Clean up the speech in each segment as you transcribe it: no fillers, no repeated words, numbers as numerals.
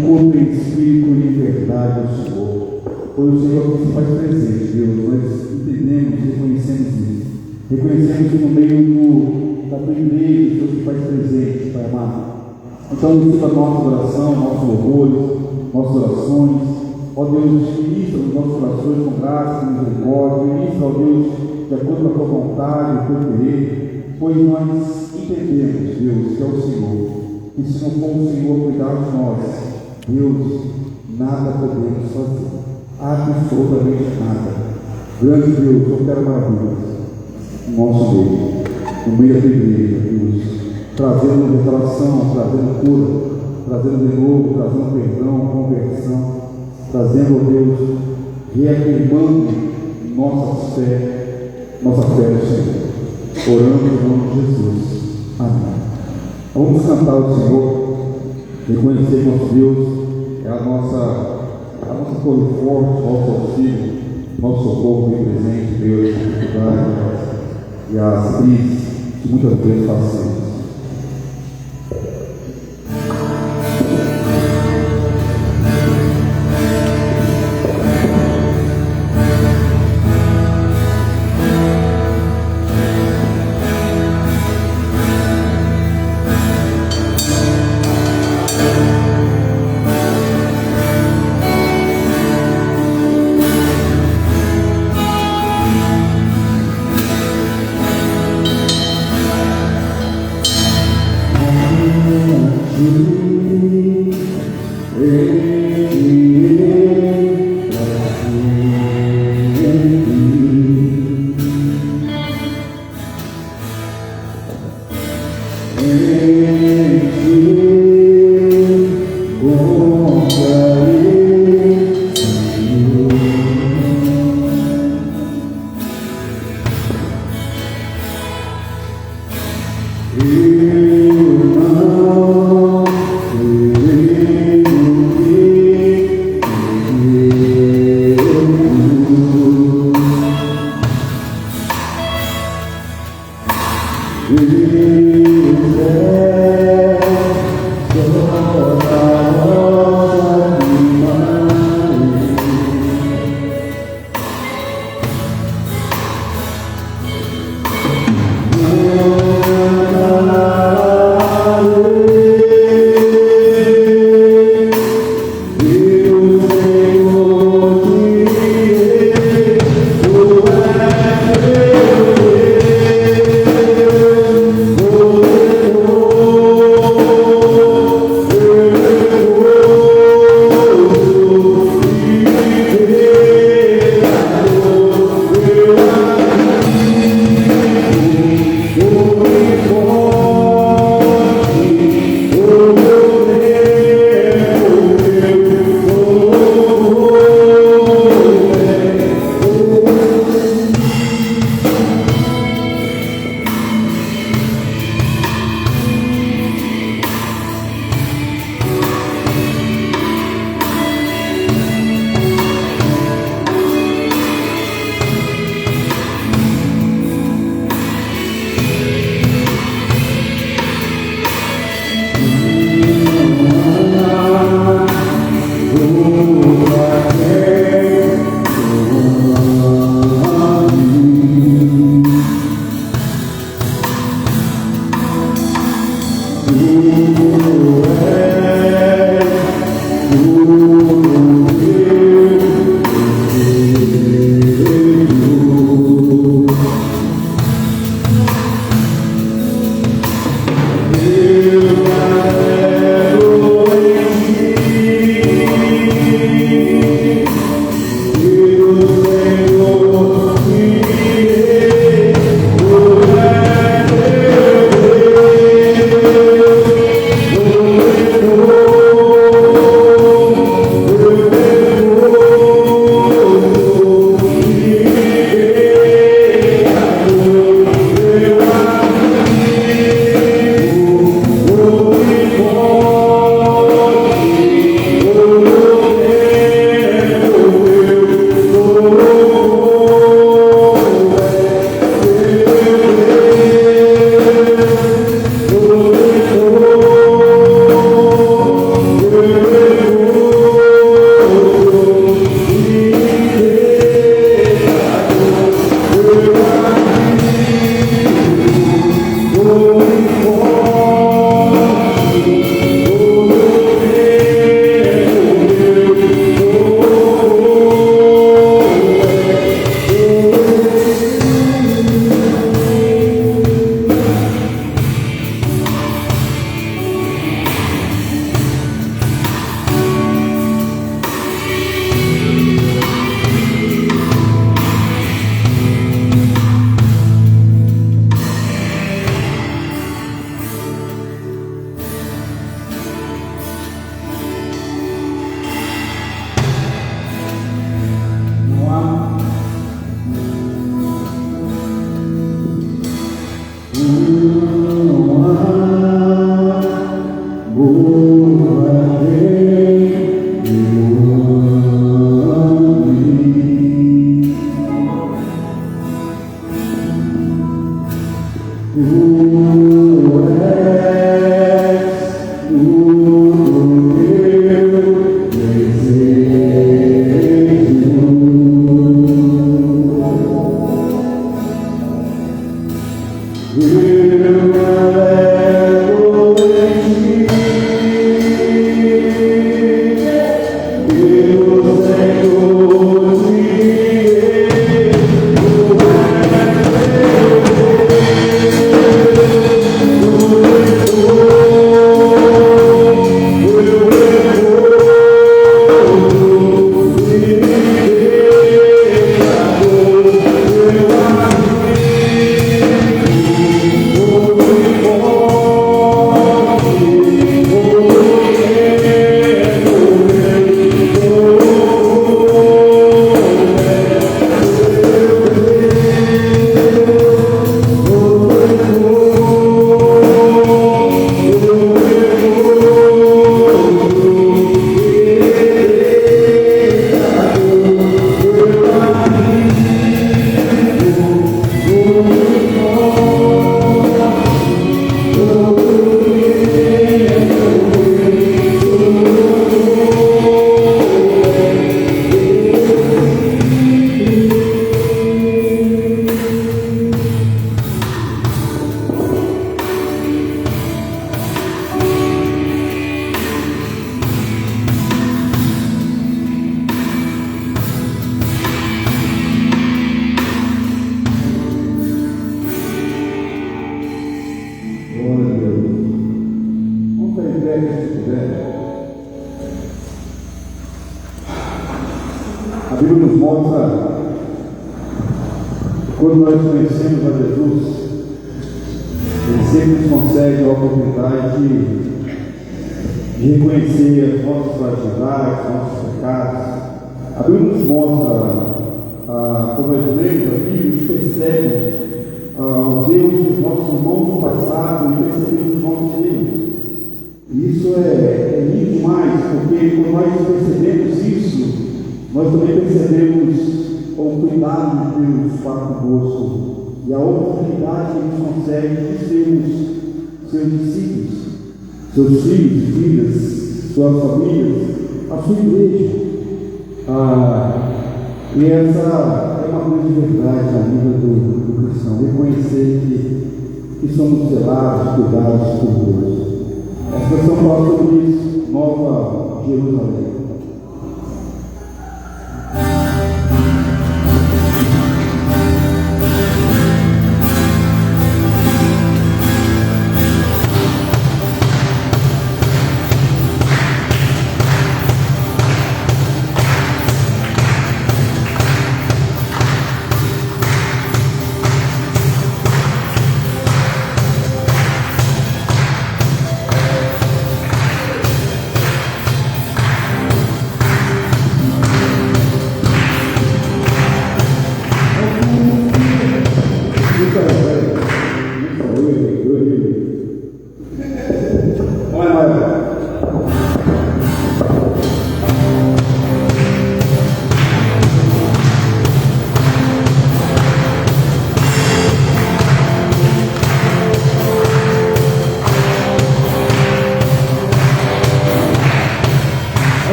Corpo em espírito e em verdade ao Senhor. Pois o Senhor que se faz presente, Deus, nós entendemos e reconhecemos isso. Reconhecemos que no meio da tua igreja, o Senhor se faz presente, Pai amado. Então, receba a nossa oração, nossos louvores, nossas orações. Ó Deus, ministra os nossos corações com graça, com misericórdia. Ministra, ó Deus, de acordo com a tua vontade, o teu querer. Pois nós entendemos, Deus, que é o Senhor. E se não for o Senhor cuidar de nós, Deus, nada podemos fazer, absolutamente nada. Grande Deus, eu quero maravilhas no nosso meio, no meio da igreja, Deus, trazendo restauração, trazendo cura, trazendo de novo, trazendo perdão, conversão, trazendo, Deus, reafirmando nossa fé no Senhor. Orando em nome de Jesus. Amém. Vamos cantar ao Senhor. Reconhecer que nosso Deus é a nossa corpo forte, nosso auxílio, nosso socorro bem presente, Deus, as dificuldades e as crises que muitas vezes passamos. Bíblia nos mostra, quando nós conhecemos a Jesus, Ele sempre nos concede a oportunidade de reconhecer as nossas fragilidades, nossos pecados. A Bíblia nos mostra, quando nós lemos aqui, a gente percebe os erros dos nossos irmãos do passado e percebemos os nossos erros. E isso é lindo demais, porque quando nós percebemos isso, nós também percebemos o cuidado de Deus para conosco e a oportunidade que Ele nos concede de sermos seus discípulos, seus filhos e filhas, suas famílias, a sua igreja. E essa é uma grande verdade na vida do cristão, reconhecer que somos zelados, cuidados por Deus. Essa questão fala sobre isso, Nova Jerusalém.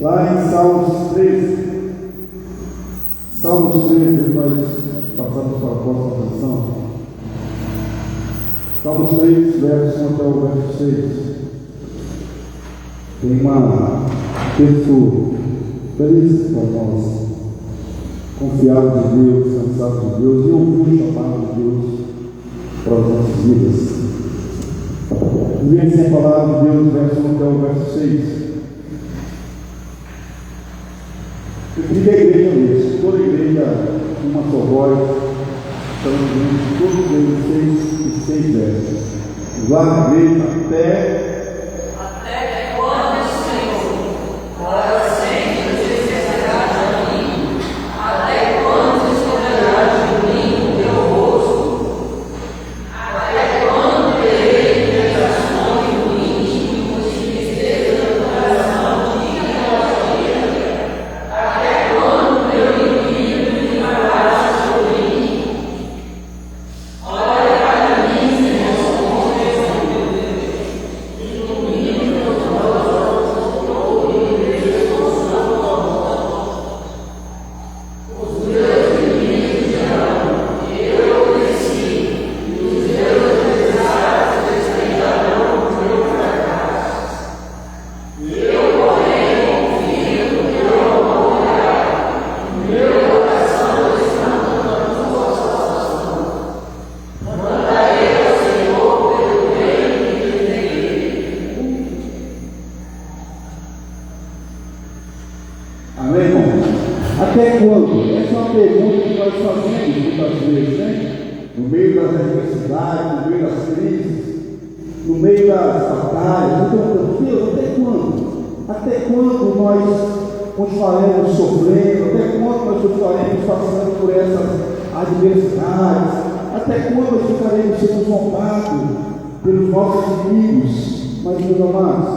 Lá em Salmos 13, nós passamos para a próxima canção. Salmos 3, verso 1 até o verso 6. Tem um texto feliz para nós, confiados em Deus, cansados de Deus e ouvir o chamado de Deus para as nossas vidas. Vem assim a palavra de Deus, verso 1 até o verso 6. Eu queria a igreja mesmo, toda a igreja, uma só voz, estamos todos os 6 versos. Lá na igreja, até quando, Senhor, para sempre te esquecerás de mim? Até quando esconderás de mim o teu rosto? Até quando terei tentações do íntimo de tristeza no coração de minha vida? Até quando meu inimigo me falará sobre mim? Olha para mim, Senhor, como meu Deus. Ilumina meus olhos, procure meus coração. Os meus inimigos dirão: eu venci, e os meus adversários despenharão o meu fracasso. Eu, porém, confio no teu amor real, o meu coração descansa na tua salvação. Mandarei ao Senhor pelo bem que lhe neguei. Amém, irmão? Até quando? Essa é uma pergunta que nós fazemos muitas vezes, né? No meio das adversidades, no meio das crises, no meio das batalhas. Então, Deus, até quando? Até quando nós continuaremos sofrendo? Até quando nós continuaremos passando por essas adversidades? Até quando nós ficaremos sendo zombados pelos nossos inimigos? Mas, meus amados,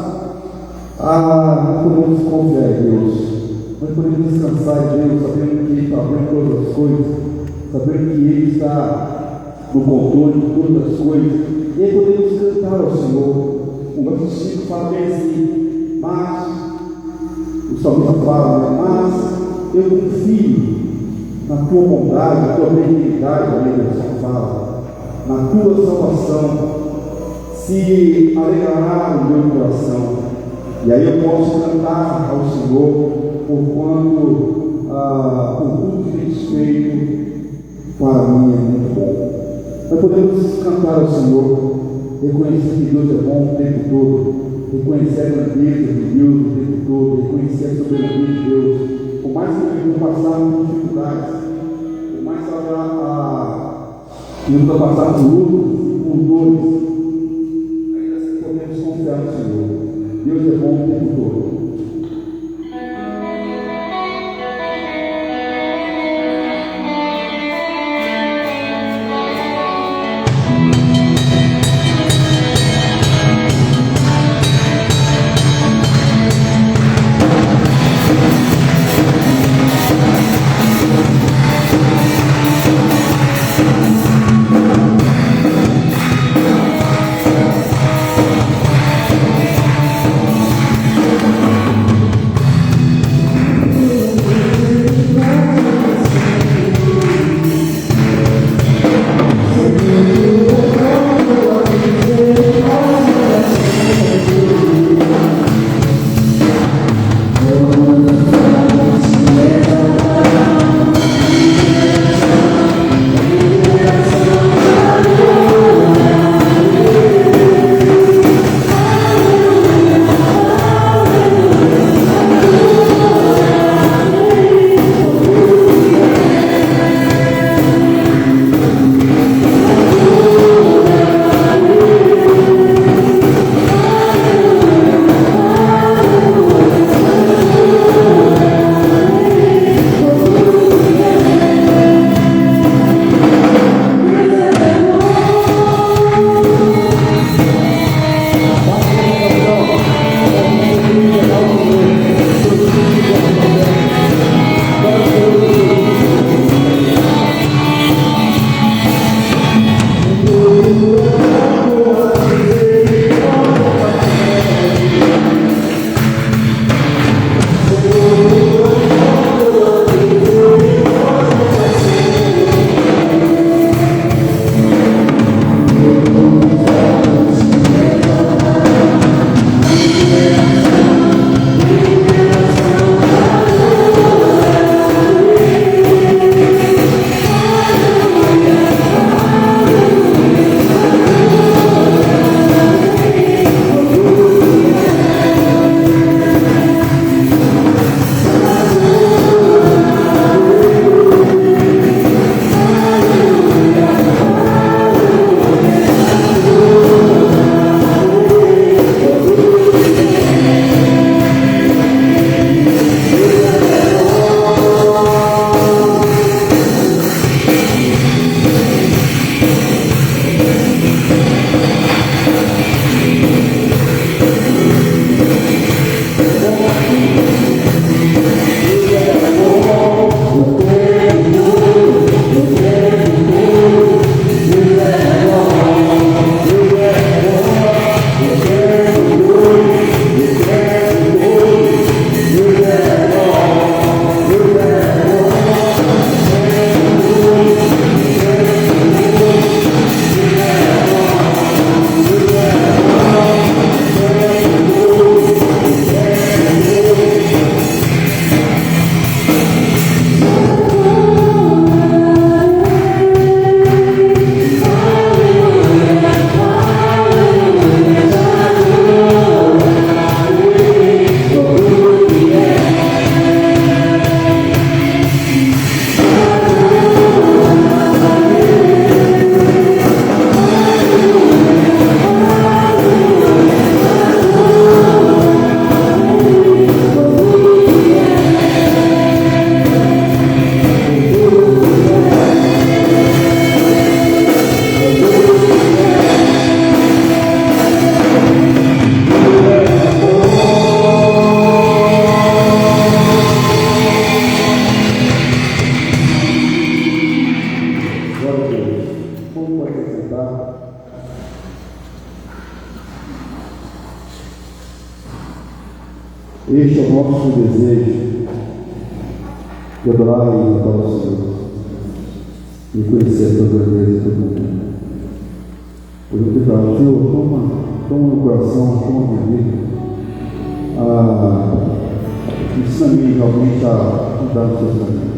nós podemos confiar em Deus. Nós podemos descansar em Deus, sabendo que Ele está vendo todas as coisas, sabendo que Ele está no controle de todas as coisas. E aí podemos cantar ao Senhor. O verso 5 fala bem assim: mas, o salmista fala, né? Mas eu confio na tua bondade, na tua benignidade, a minha versão fala, na tua salvação, se alegrará o meu coração. E aí eu posso cantar ao Senhor por tudo que tens feito para mim é muito bom. Nós podemos cantar ao Senhor, reconhecer que Deus é bom o tempo todo, reconhecer a grandeza de Deus o tempo todo, reconhecer a soberania de Deus. Por mais que nós passar por dificuldades, por mais que nós passar por lutas, por dores, ainda assim podemos confiar no Senhor. Deus é bom o tempo todo. Este é o nosso desejo, de adorar e exaltar o Senhor, e conhecer a tua grandeza e a tua bondade. Hoje eu declaro, Senhor, toma no coração, toma minha vida, ensina-me realmente a andar nos teus caminhos.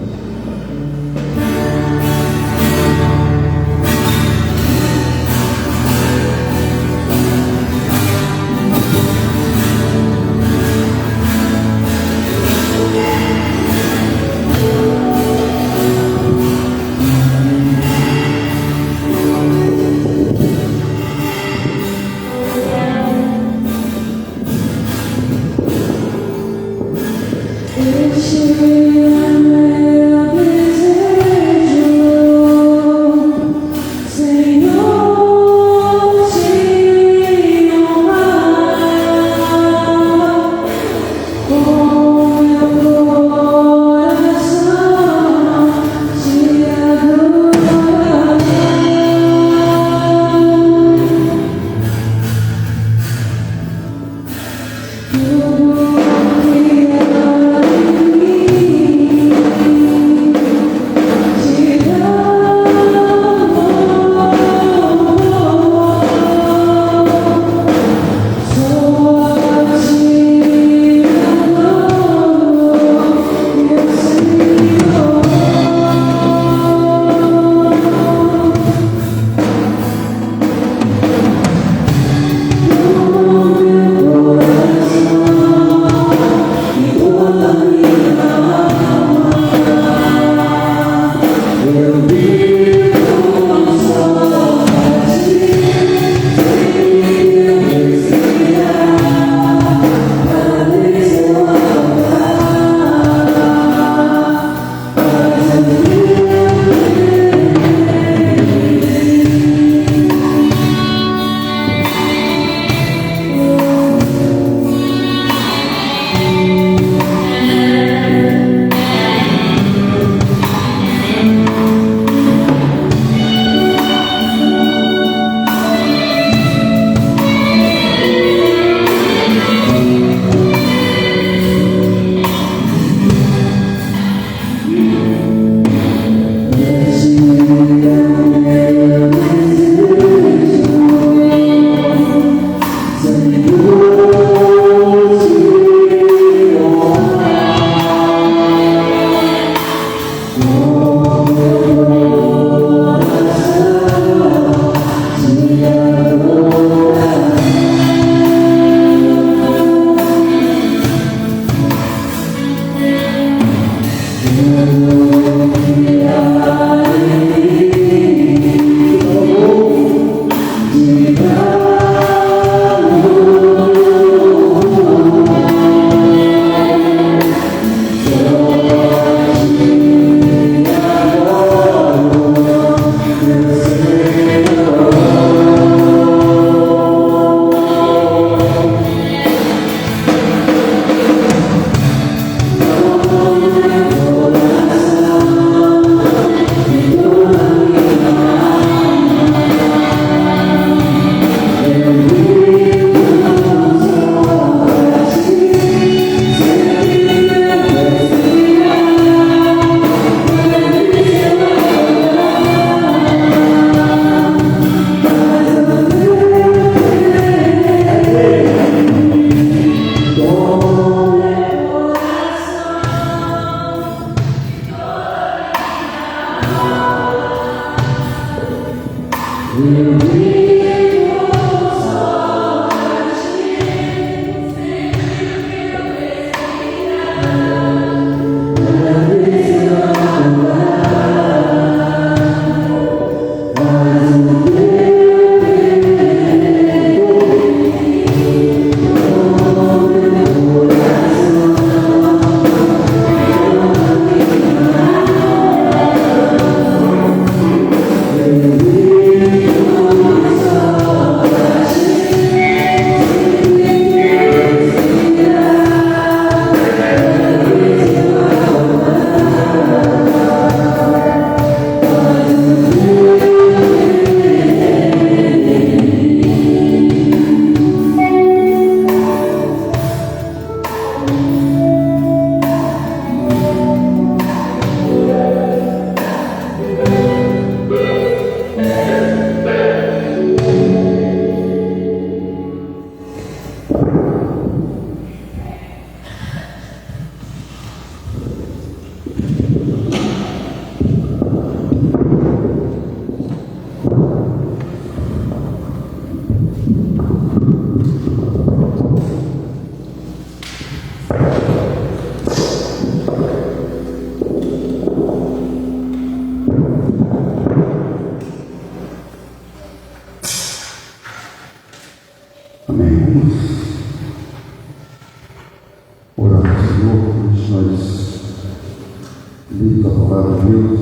palavra de Deus.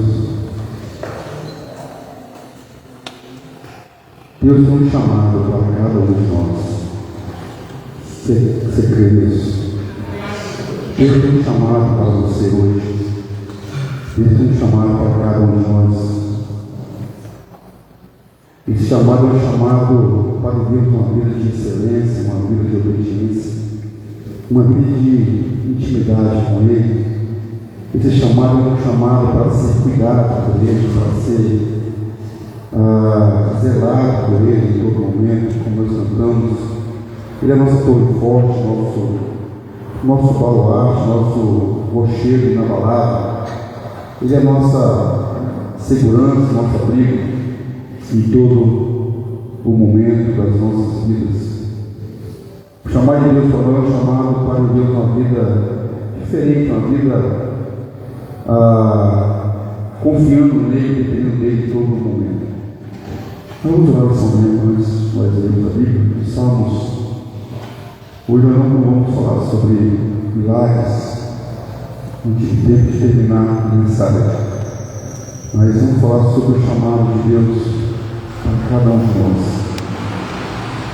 Deus tem um chamado para cada um de nós. Você crê nisso? Deus tem um chamado para você hoje. Deus tem um chamado para cada um de nós. Esse chamado é um chamado para viver uma vida de excelência, uma vida de obediência, uma vida de intimidade com Ele. Esse chamado é um chamado para ser cuidado por Ele, para ser zelado por Ele em todo momento, como nós cantamos. Ele é a nossa torre forte, nosso baluarte, nosso rochedo inabalável. Ele é a nossa segurança, nosso abrigo em todo o momento das nossas vidas. O chamado de Deus para nós é um chamado para viver uma vida diferente, uma vida confiando nele, dependendo dele em todo o momento. Vamos orar São Deus, nós lermos a Bíblia, os Salmos. Hoje nós não vamos falar sobre milagres, não tive tempo de terminar a mensagem, mas vamos falar sobre o chamado de Deus para cada um de nós.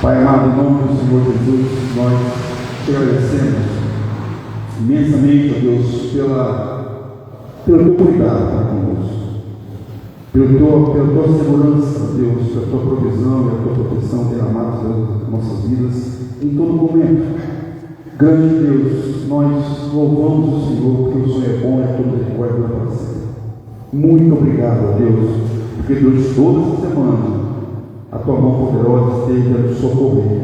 Pai amado, em nome do Senhor Jesus, nós te agradecemos imensamente, ó Deus, pelo teu cuidado para conosco, pela tua segurança, ó Deus, pela tua provisão e a tua proteção derramada nas nossas vidas em todo momento. Grande Deus, nós louvamos o Senhor, porque o Senhor é bom e a tua misericórdia dura para sempre. Muito obrigado, ó Deus, porque durante toda essa semana a tua mão poderosa esteve a nos socorrer,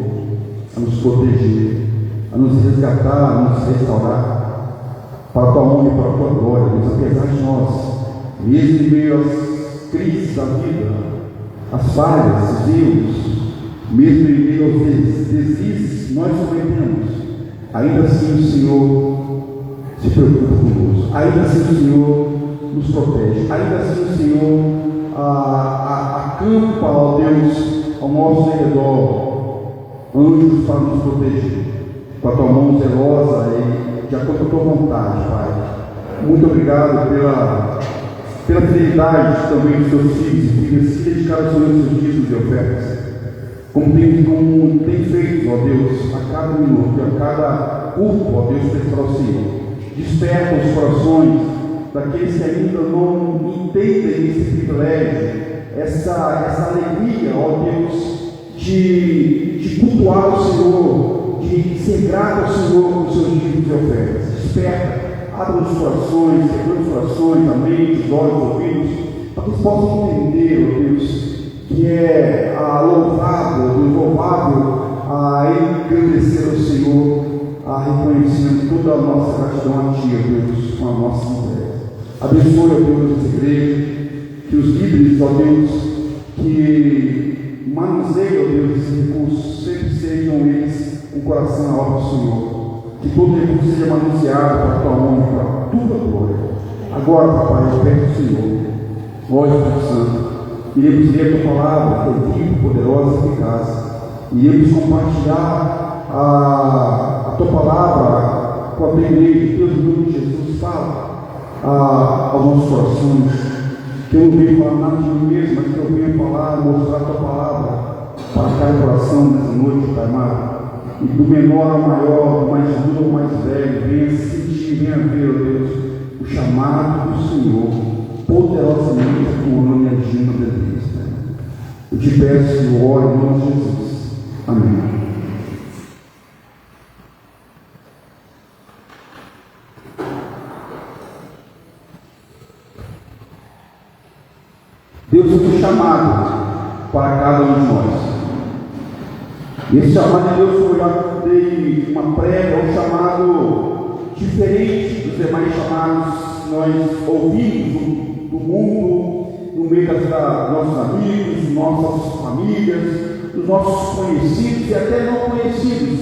a nos proteger, a nos resgatar, a nos restaurar, para a tua honra e para a tua glória, Deus, apesar de nós, mesmo em meio às crises da vida, às falhas, os erros, mesmo em meio aos deslizes que nós cometemos, ainda assim o Senhor se preocupa conosco, ainda assim o Senhor nos protege, ainda assim o Senhor acampa, ó Deus, ao nosso redor, anjos para nos proteger, com a tua mão zelosa e de acordo com a tua vontade, Pai. Muito obrigado pela fidelidade também dos teus filhos e filhas que dedicaram ao Senhor seus dízimos de ofertas, como tem feito, ó Deus, a cada minuto, a cada culto, ó Deus, prestar ao Senhor. Desperta os corações daqueles que ainda não entendem esse privilégio, essa alegria, ó Deus, de cultuar o Senhor, de ser grato ao Senhor com os seus dízimos de ofertas. Desperta, abra os corações, quebra os corações, a mente, os olhos, os ouvidos, para que eles possam entender, ó Deus, que é louvável engrandecer ao Senhor, reconhecendo toda a nossa gratidão a Ti, ó Deus, com a nossa entrega. Abençoe, ó Deus, essa igreja, que os líderes, ó Deus, que manuseiam, ó Deus, esse recurso, sempre sejam eles com o coração na obra do Senhor. Que todo recurso seja manuseado para a tua honra e para a tua glória. Agora, Papai, eu peço ao Senhor, ó Espírito Santo, iremos ler a tua palavra, que é viva, poderosa e eficaz. Iremos compartilhar a tua palavra com a tua igreja. Deus, em nome de Jesus, fala aos nossos corações, que eu não venho falar nada de mim mesmo, mas que eu venho falar, mostrar a tua palavra para cada coração nessa noite, Pai amado. E do menor ao maior, do mais duro ao mais velho, venha sentir, venha ver, ó Deus, o chamado do Senhor, poderosamente atuando e agindo na vida. Eu te peço, eu oro em nome de Jesus. Amém. Deus tem um chamado para cada um de nós. E esse chamado de Deus foi uma prévia, um chamado diferente dos demais chamados que nós ouvimos do mundo, no meio dos nossos amigos, nossas famílias, dos nossos conhecidos e até não conhecidos.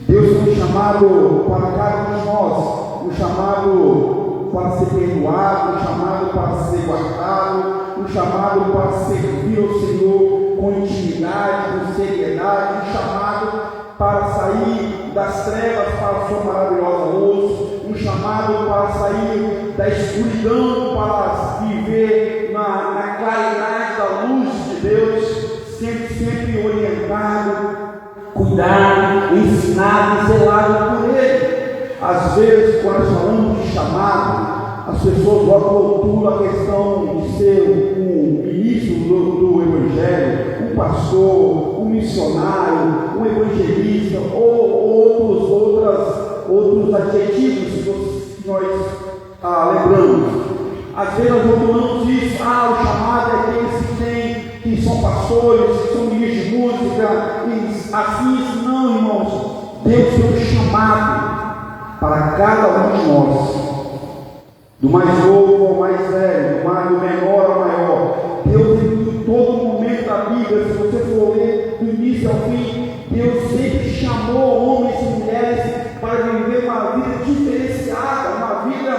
Deus tem um chamado para cada um de nós, um chamado para ser perdoado, um chamado para ser guardado, um chamado para servir ao Senhor com intimidade, com seriedade, um chamado para sair das trevas para a sua maravilhosa luz, um chamado para sair da escuridão, para viver na claridade da luz de Deus, sempre orientado, cuidado, ensinado e zelado por Ele. Às vezes, quando nós falamos de chamado, as pessoas rotulam a questão de ser um ministro do Evangelho, um pastor, um missionário, um evangelista, ou outros adjetivos que nós lembramos. Às vezes nós rotulamos isso, o chamado é aqueles que são pastores, que são ministros de música, e assim, não, irmãos. Deus tem um chamado para cada um de nós. Do mais novo ao mais velho, do menor ao maior. Deus, em todo momento da Bíblia, se você for ler do início ao fim, Deus sempre chamou homens e mulheres para viver uma vida diferenciada, uma vida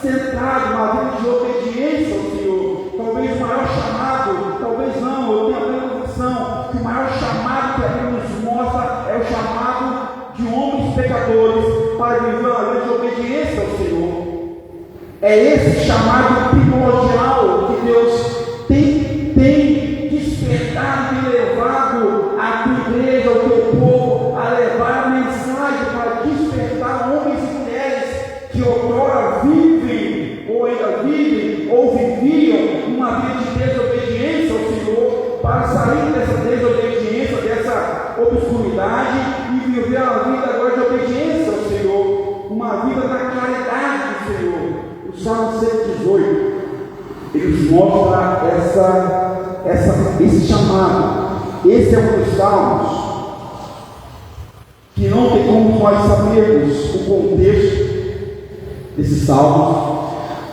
centrada, uma vida de obediência ao Senhor. Talvez o maior chamado, talvez não, eu tenho a plena convicção que o maior chamado que a Bíblia nos mostra é o chamado de homens pecadores para viver uma vida de obediência ao Senhor. É esse chamado primordial que Deus tem despertado e levado a tua igreja, ao teu povo, a levar a mensagem para despertar homens e mulheres que outrora vivem, ou ainda vivem, ou viviam uma vida de desobediência ao Senhor, para sair dessa desobediência, dessa obscuridade e viver a vida agora de obediência ao Senhor, uma vida da claridade do Senhor. O Salmo 118, ele nos mostra esse chamado. Esse é um dos salmos que não tem como nós sabermos o contexto desses salmos,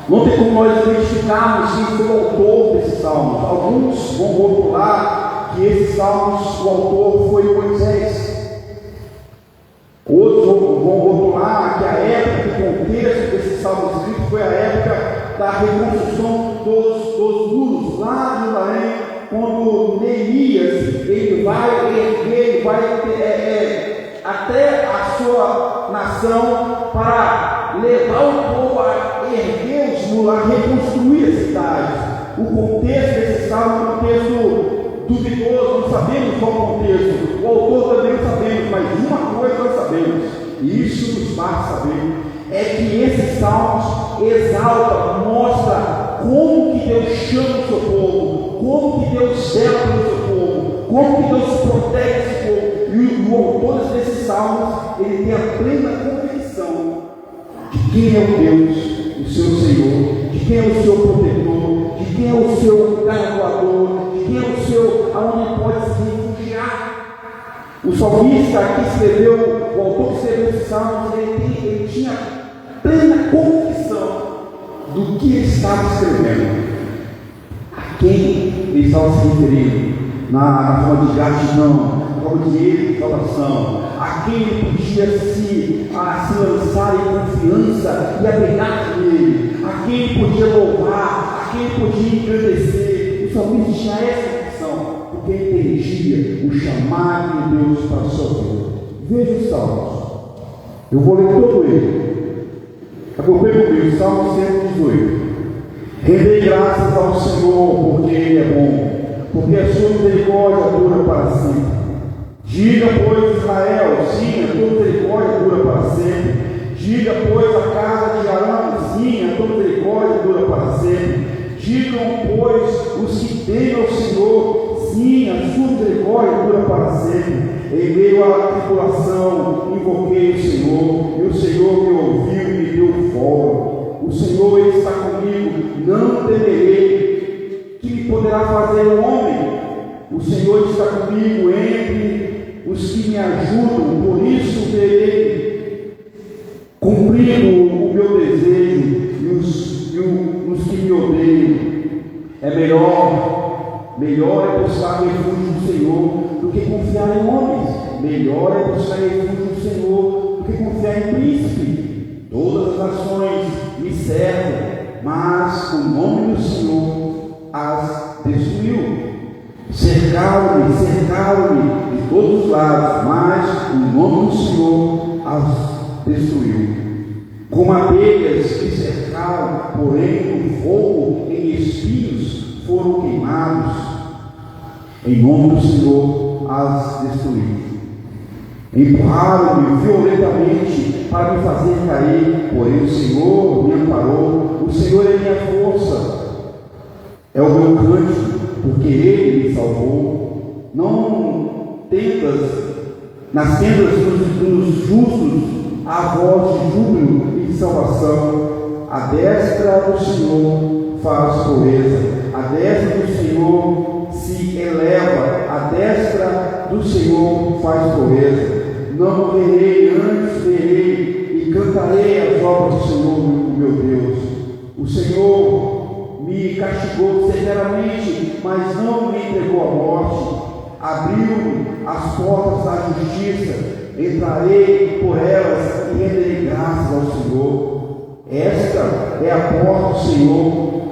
não tem como nós identificarmos quem foi o autor desses salmos. Alguns vão rotular que esses salmos, o autor foi Moisés. Outros vão rotular que a época, o contexto desses salmos escritos foi a época da reconstrução dos muros lá de Jerusalém, quando Neemias ele vai erguer, até a sua nação para levar o povo a erguer os muros, a reconstruir a cidade. O contexto desse salmo é um contexto duvidoso, não sabemos qual o contexto, o autor também não sabemos, mas uma coisa nós sabemos, e isso nos faz saber, é que esses salmos exaltam, mostra como que Deus chama o seu povo, como que Deus zela pelo seu povo, como que Deus protege esse povo. E o autor desses salmos, ele tem a plena convicção de quem é o Deus, o seu Senhor, de quem é o seu protetor, de quem é o seu galardoador, de quem é o seu, aonde pode se refugiar. O salmista que escreveu, o autor que escreveu esses salmos, ele tinha plena convicção do que ele estava escrevendo, a quem ele estava se referindo, na forma de gratidão, na forma de exaltação, a quem ele podia se lançar em confiança e abrigar nele, a quem ele podia louvar, a quem ele podia engrandecer. O salmista tinha essa convicção, porque entendia o chamado de Deus para a sua vida. Veja os salmos, eu vou ler todo ele. Acompanhe comigo, Salmo 118. Rendei graças ao Senhor, porque Ele é bom, porque a sua misericórdia dura para sempre. Diga, pois, Israel, sim, a tua misericórdia dura para sempre. Diga, pois, a casa de Arão, sim, a tua misericórdia dura para sempre. Digam, pois, os que temem ao Senhor, sim, a sua misericórdia dura para sempre. Em meio à tribulação, invoquei o Senhor, e o Senhor me ouviu e me deu folga. O Senhor está comigo, não temerei. Que me poderá fazer o homem? O Senhor está comigo entre os que me ajudam, por isso verei cumprindo o meu desejo e os que me odeiam. É melhor é buscar refúgio no Senhor do que confiar em homens. Melhor é buscar refúgio no Senhor do que confiar em príncipe. Todas as nações me servem, mas o nome do Senhor as destruiu. Cercaram-me de todos os lados, mas o nome do Senhor as destruiu. Como abelhas que cercaram, porém o fogo em espinhos foram queimados. Em nome do Senhor as destruí. Empurraram-me violentamente para me fazer cair, porém o Senhor me amparou. O Senhor é minha força, é o meu cântico, porque Ele me salvou. Não tendas nas tendas dos justos a voz de júbilo e de salvação. A destra do Senhor faz proeza, a destra do Senhor se eleva, a destra do Senhor faz proeza. Não verei, antes verei e cantarei as obras do Senhor, meu Deus. O Senhor me castigou severamente, mas não me entregou à morte. Abriu as portas da justiça. Entrarei por elas e renderei graças ao Senhor. Esta é a porta do Senhor,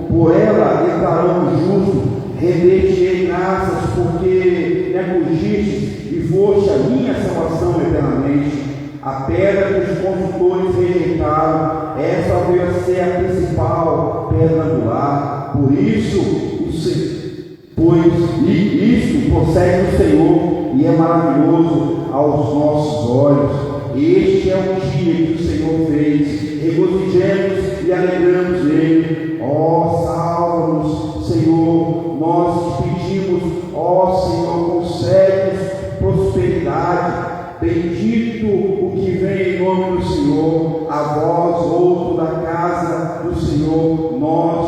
por ela entrarão os justos. Rendei-te graças, porque me acogiste e foste a minha salvação eternamente. A pedra que os construtores rejeitaram, essa veio a ser a principal pedra angular. Por isso, isto procede do Senhor e é maravilhoso aos nossos olhos. Este é o dia que o Senhor fez, regozijemos e alegramos nele. Ó, salva-nos, Senhor, nós te pedimos. Ó Senhor, concede-nos prosperidade. Bendito o que vem em nome do Senhor. A vós, outro da casa do Senhor, nós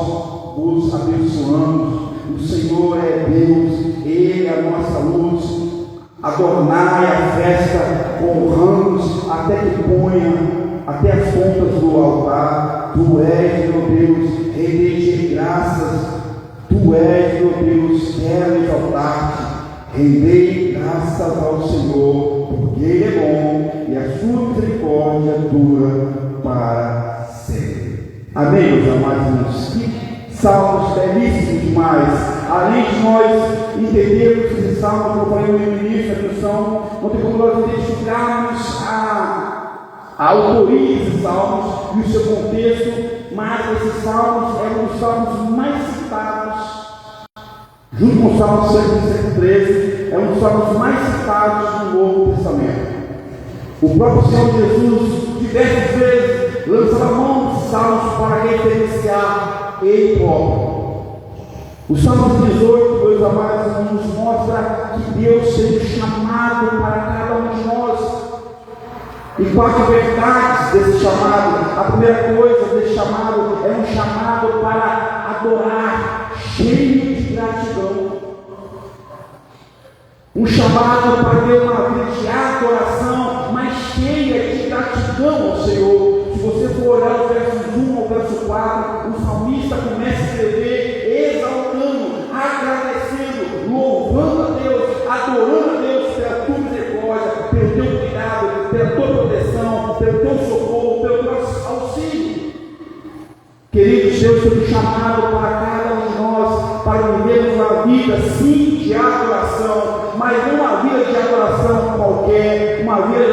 vos abençoamos. O Senhor é Deus, Ele é a nossa luz. Adornai a festa com ramos até que ponha até as pontas do altar. Tu és, meu Deus, rendei-te graças. Tu és, meu Deus, quero exaltar-te. Rendei graças ao Senhor, porque Ele é bom e a sua misericórdia dura para sempre. Amém, meus amados irmãos? Que salmos belíssimos demais. Além de nós entendermos esse salmo, como eu falei no início da missão, não tem como nós identificarmos a autoria desses salmos e o seu contexto, mas esses salmos é um dos salmos mais citados, junto com o Salmo 113, é um dos salmos mais citados no Novo Testamento. O próprio Senhor Jesus, diversas vezes, lançava mão dos salmos para referenciar Ele próprio. O Salmo 18, meus amados, nos mostra que Deus tem um chamado para cada um de nós. E quatro verdades desse chamado. A primeira coisa desse chamado é um chamado para adorar, cheio de gratidão. Um chamado para ter uma vida de adoração, mas cheia de gratidão ao Senhor. Se você for olhar os versos 1 ao verso 4, o salmista começa a escrever exaltando, agradecendo, louvando a Deus, adorando a Deus pela tua misericórdia, pelo teu cuidado, pela tua proteção, pelo teu socorro, pelo teu auxílio. Queridos, Deus tem um chamado para cada um de nós, para vivermos uma vida sim de adoração, mas não uma vida de adoração qualquer, uma vida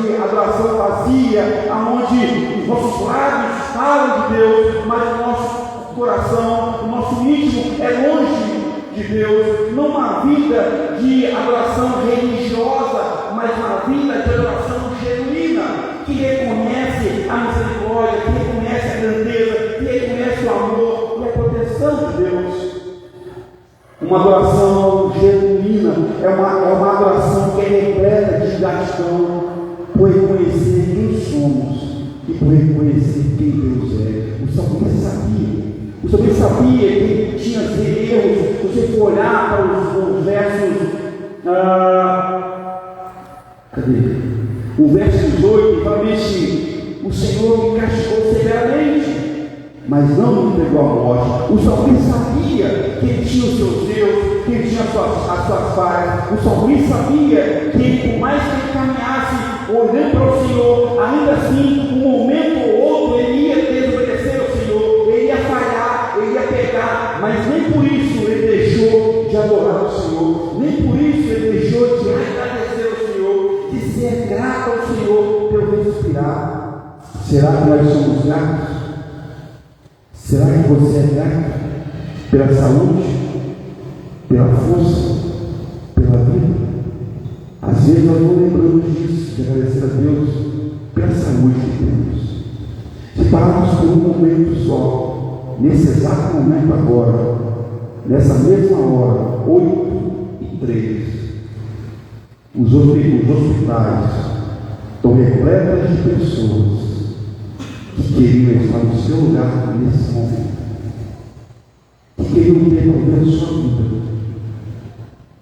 de adoração vazia, onde os nossos lábios falam de Deus, mas o nosso coração, o nosso íntimo é longe de Deus. Não uma vida de adoração religiosa, mas uma vida de adoração genuína, que reconhece a misericórdia, que reconhece a grandeza, que reconhece o amor e a proteção de Deus. Uma adoração genuína é uma adoração que é repleta de gratidão por reconhecer quem somos e por reconhecer quem Deus é. O salmista sabia. O salmista sabia que ele tinha erros. Se você for olhar para os versos. O verso 18 fala assim: o Senhor me castigou severamente, mas não me entregou à morte. O salmista sabia que ele tinha os seus erros, que ele tinha as suas falhas. O salmista sabia que ele, por mais que ele caminhasse olhando para o Senhor, ainda assim, um momento ou outro, ele ia desobedecer ao Senhor, ele ia falhar, ele ia pecar, mas nem por isso ele deixou de adorar o Senhor, nem por isso ele deixou de agradecer ao Senhor, de ser grato ao Senhor pelo respirar. Será que nós somos Será que você é grato pela saúde, pela força, pela vida? Às vezes nós não lembramos disso, de agradecer a Deus pela saúde que temos. Se pararmos por um momento só, nesse exato momento agora, nessa mesma hora, 8h03, os hospitais estão repletos de pessoas que queriam estar no seu lugar nesse momento, que queriam ter talvez a sua vida,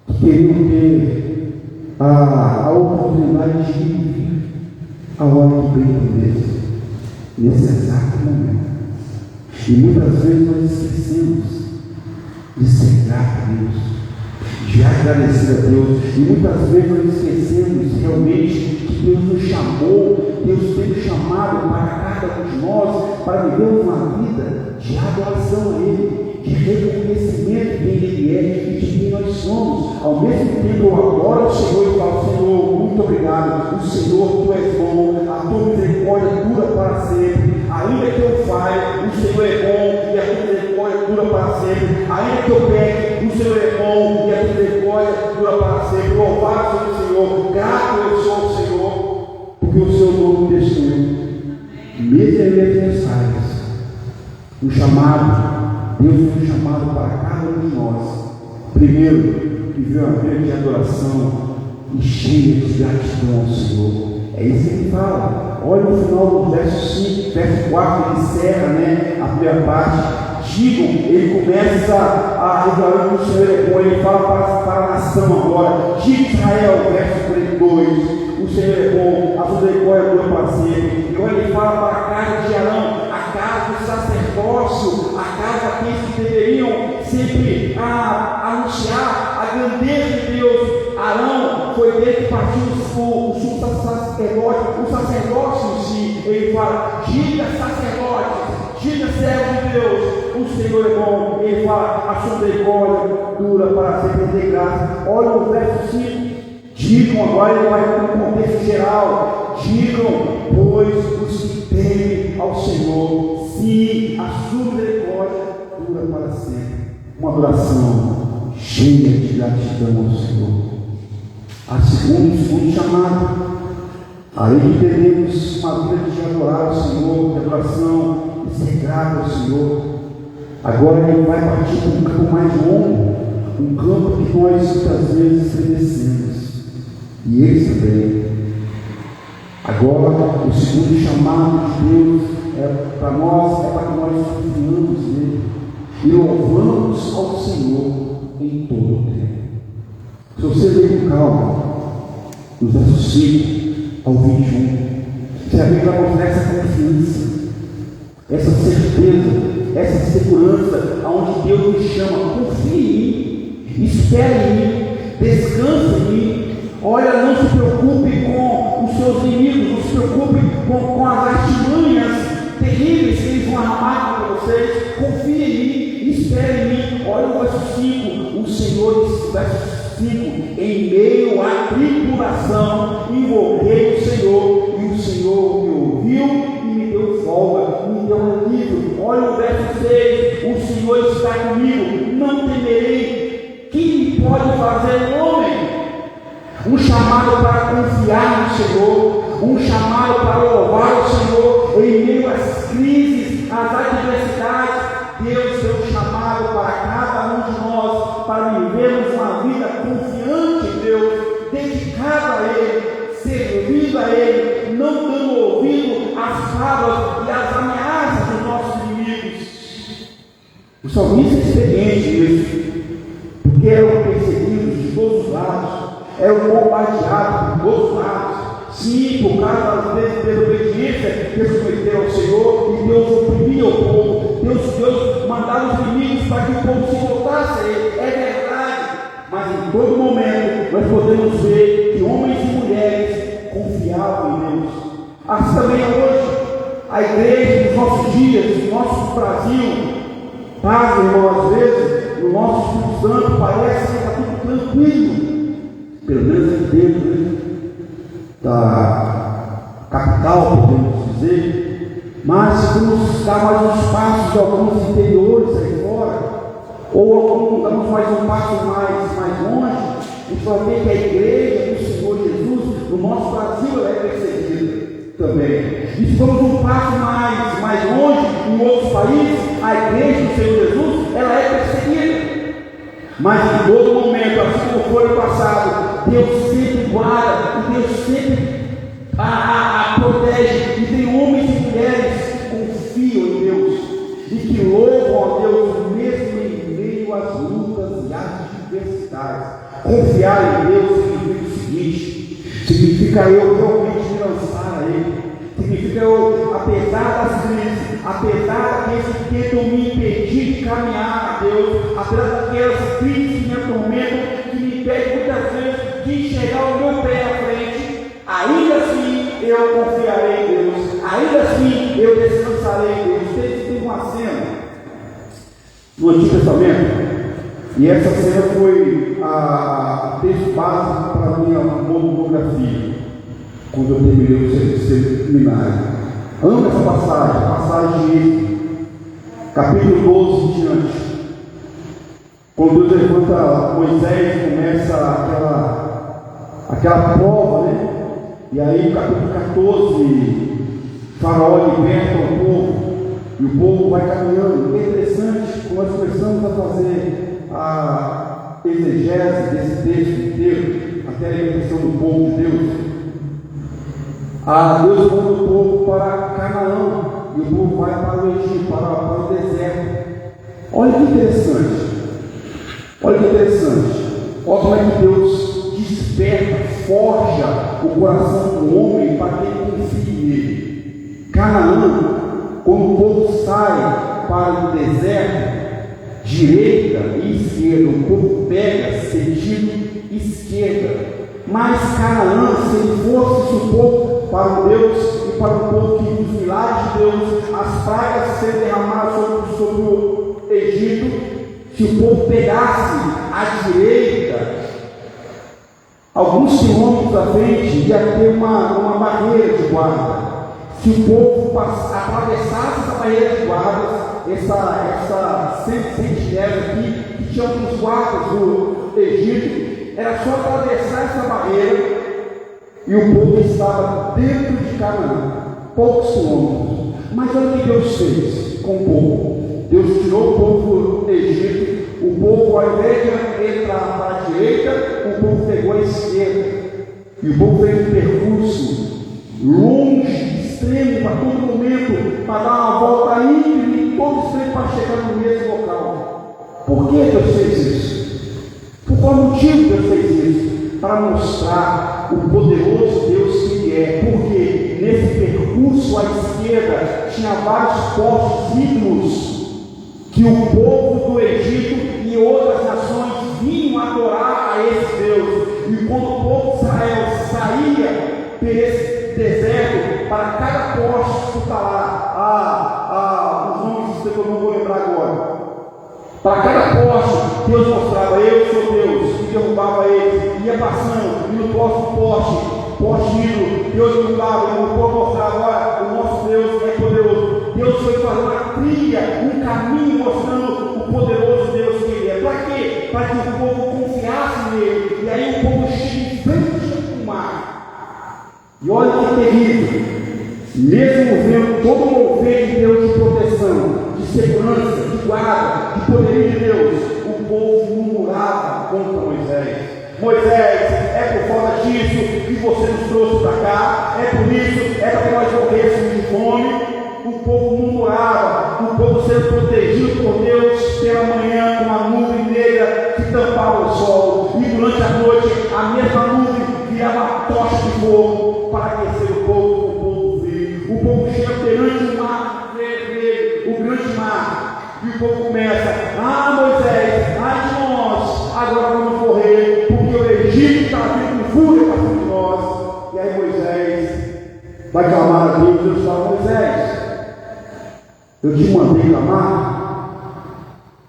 que queriam ter a oportunidade de viver a hora que bem entendesse, nesse exato momento. E muitas vezes nós esquecemos de ser grato a Deus, de agradecer a Deus, e muitas vezes nós esquecemos realmente que Deus nos chamou, Deus tem nos chamado para cada um de nós, para viver uma vida de adoração a Ele, de reconhecimento de quem Ele é e de quem nós somos. Ao mesmo tempo eu adoro o Senhor e falo: Senhor, muito obrigado, o Senhor, Tu és bom, a Tua misericórdia dura para sempre, ainda que eu falhe, o Senhor é bom e a Tua misericórdia dura para sempre, ainda que eu peque, o Senhor é bom e a Tua misericórdia dura para sempre. Louvado seja o Senhor, grato eu sou ao Senhor, porque o Senhor não me destruiu, mesmo em minhas mensagens, um chamado. Deus tem um chamado para cada um de nós. Primeiro, viver uma vida de adoração e cheia de gratidão ao Senhor. É isso que ele fala. Olha no final do verso 5, verso 4, ele encerra, a primeira parte. Digam, ele começa a declarar que o Senhor é bom. Ele fala para a nação agora. Diga Israel, verso 42. O Senhor é bom, a sua misericórdia dura para sempre. E olha, ele fala para a casa de Arão, a casa do sacerdócio, a casa que deveriam sempre anunciar a grandeza de Deus. Arão foi dele que partiu o sacerdócio em si. Ele fala: diga sacerdote, diga servo de Deus, o Senhor é bom. Ele fala: a sua misericórdia dura para sempre, de graça. Olha o verso 5. Digam, agora ele vai para um contexto geral. Digam, pois, os que temem ao Senhor, sim, a sua misericórdia dura para sempre. Uma adoração cheia de gratidão ao Senhor. O segundo chamado, além de termos uma vida de adorar ao Senhor, de adoração, de ser grato ao Senhor, agora ele vai partir para um campo mais longo, um campo que nós muitas vezes estremecemos. E eles também. Agora, o segundo chamado de Deus é para que nós confiamos nele e louvamos ao Senhor em todo o tempo. Se você ler com calma, nos versos 5 ao 21, você vai mostrar essa confiança, essa certeza, essa segurança, aonde Deus nos chama. Confie em mim, espere em mim, descanse em mim. Olha, não se preocupe com os seus inimigos, não se preocupe com as artimanhas terríveis que eles vão armar para vocês. Confie em mim, espere em mim. Olha o verso 5, o Senhor diz, verso 5: em meio à tribulação, invoquei o Senhor, e o Senhor me ouviu e me deu folga, me deu alívio. Olha o verso 6, o Senhor está comigo, não temerei. Que me pode fazer o homem? Um chamado para confiar no Senhor, um chamado para louvar o Senhor em meio às crises, às adversidades. Deus tem um chamado para cada um de nós, para vivermos uma vida confiante em Deus, dedicada a Ele, servindo a Ele, não dando ouvido às falas e às ameaças dos nossos inimigos. O salmista é experiente nisso, porque eram perseguidos de todos os lados, eram bombardeados por todos os lados. Sim, por causa das vezes da desobediência que eles cometeram ao Senhor, e Deus oprimia o povo. Deus mandava os inimigos para que o povo se voltasse a Ele. É verdade, mas em todo momento nós podemos ver que homens e mulheres confiavam em Deus. Assim também é hoje. A igreja dos nossos dias, no nosso Brasil, pasme, irmão, às vezes, no nosso Espírito Santo, parece que está tudo tranquilo. Pelo menos aqui dentro, da capital, podemos dizer, Mas se vamos dar mais uns passos de alguns interiores aí fora, ou damos mais um passo mais longe, a gente vai ver que a igreja do Senhor Jesus, no nosso Brasil, ela é perseguida também. E se formos um passo mais longe, em outros países, a igreja do Senhor Jesus, ela é perseguida. Mas em todo momento, assim como foi no passado, Deus sempre guarda, e Deus sempre protege. E tem homens e mulheres que confiam em Deus e que louvam a Deus mesmo em meio às lutas e às adversidades. Confiar em Deus significa o seguinte: significa eu realmente me lançar a Ele. Significa eu, apesar das crises, apesar daqueles que tentam me impedir de caminhar a Deus, apesar daquelas crises que me atormentam, que me impedem muitas vezes de enxergar o meu pé à frente, ainda assim eu confiarei em Deus, ainda assim eu descansarei em Deus. Tem uma cena no Antigo Testamento, e essa cena foi a texto básico para a minha monografia, quando eu terminei o seminário. Amo essa passagem de capítulo 12 em diante, quando Deus levanta Moisés e começa aquela prova, né? E aí, no capítulo 14, Faraó liberta o povo, e o povo vai caminhando. É interessante, nós começamos a fazer a exegese desse texto inteiro, até a libertação do povo de Deus. Deus manda o povo para Canaã, e o povo vai para o Egito, para o deserto. Olha que interessante, olha como é que Deus desperta, forja o coração do homem para que ele confie nele. Canaã, quando o povo sai para o deserto, direita e esquerda, o povo pega sentido esquerda. Mas Canaã, se ele fosse o povo para o Deus e para o povo que os milagres de Deus, as pragas serem derramadas sobre o Egito, se o povo pegasse à direita, alguns quilômetros à frente, ia ter uma barreira de guarda. Se o povo atravessasse essa barreira de guardas, essa sentinela aqui, que tinha os guardas do Egito, era só atravessar essa barreira e o povo estava dentro de Canaã, poucos quilômetros. Mas olha o que Deus fez com o povo. Deus tirou o povo do Egito. O povo, ao invés de entrar para a direita, o povo pegou a esquerda. E o povo fez um percurso longe, extremo, para todo momento, para dar uma volta íngreme, todo extremo para chegar no mesmo local. Por que Deus fez isso? Por qual motivo Deus fez isso? Para mostrar o poderoso Deus que Ele é. Porque nesse percurso à esquerda tinha vários postos ídolos que o povo do Egito e outras nações vinham adorar a esse Deus. E quando o povo de Israel saía por esse deserto, para cada poste está lá, os nomes que eu não vou lembrar agora. Para cada poste, Deus mostrava: eu sou Deus, e derrubava eles, ia passando, e no próximo poste ídolo, Deus derrubava, e o povo mostrava: olha, o nosso Deus é poderoso. Deus foi fazer uma trilha, um caminho mostrando o poderoso Deus que Ele é. Para quê? Para que o povo confiasse nele, e aí o povo chega em frente ao mar. E olha que terrível, mesmo vendo todo o mover de Deus de proteção, de segurança, de guarda, de poderio de Deus, o povo murmurava contra Moisés. Moisés, é por causa disso que você nos trouxe para cá, é por isso, é para que nós morrêssemos de fome. O povo murmurava, o povo sendo protegido por Deus pela manhã com uma nuvem negra que tampava o sol, e durante a noite a mesma nuvem virava tocha de fogo para aquecer o povo viu. O povo chega perante o mar vermelho, o grande mar, e o povo começa: Moisés, ai de nós, agora vamos morrer, porque o Egito está vindo com fúria para cima de nós. E aí Moisés vai clamar a Deus. Deus fala: Moisés, eu te mandei clamar?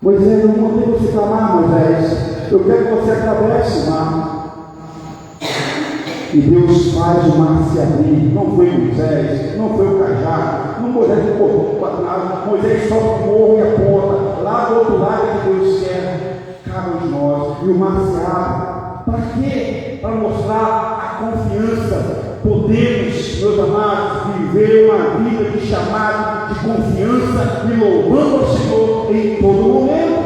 Moisés, eu não mandei você clamar, Moisés. Eu quero que você atravesse o mar. E Deus faz o mar se abrir. Não foi Moisés, não foi o cajado, não Moisés só morre e aponta. Lá do outro lado que Deus quer, cabe nós. E o mar se abre. Para quê? Para mostrar a confiança. Podemos, meus amados, viver uma vida de chamado, de confiança e louvando ao Senhor em todo momento.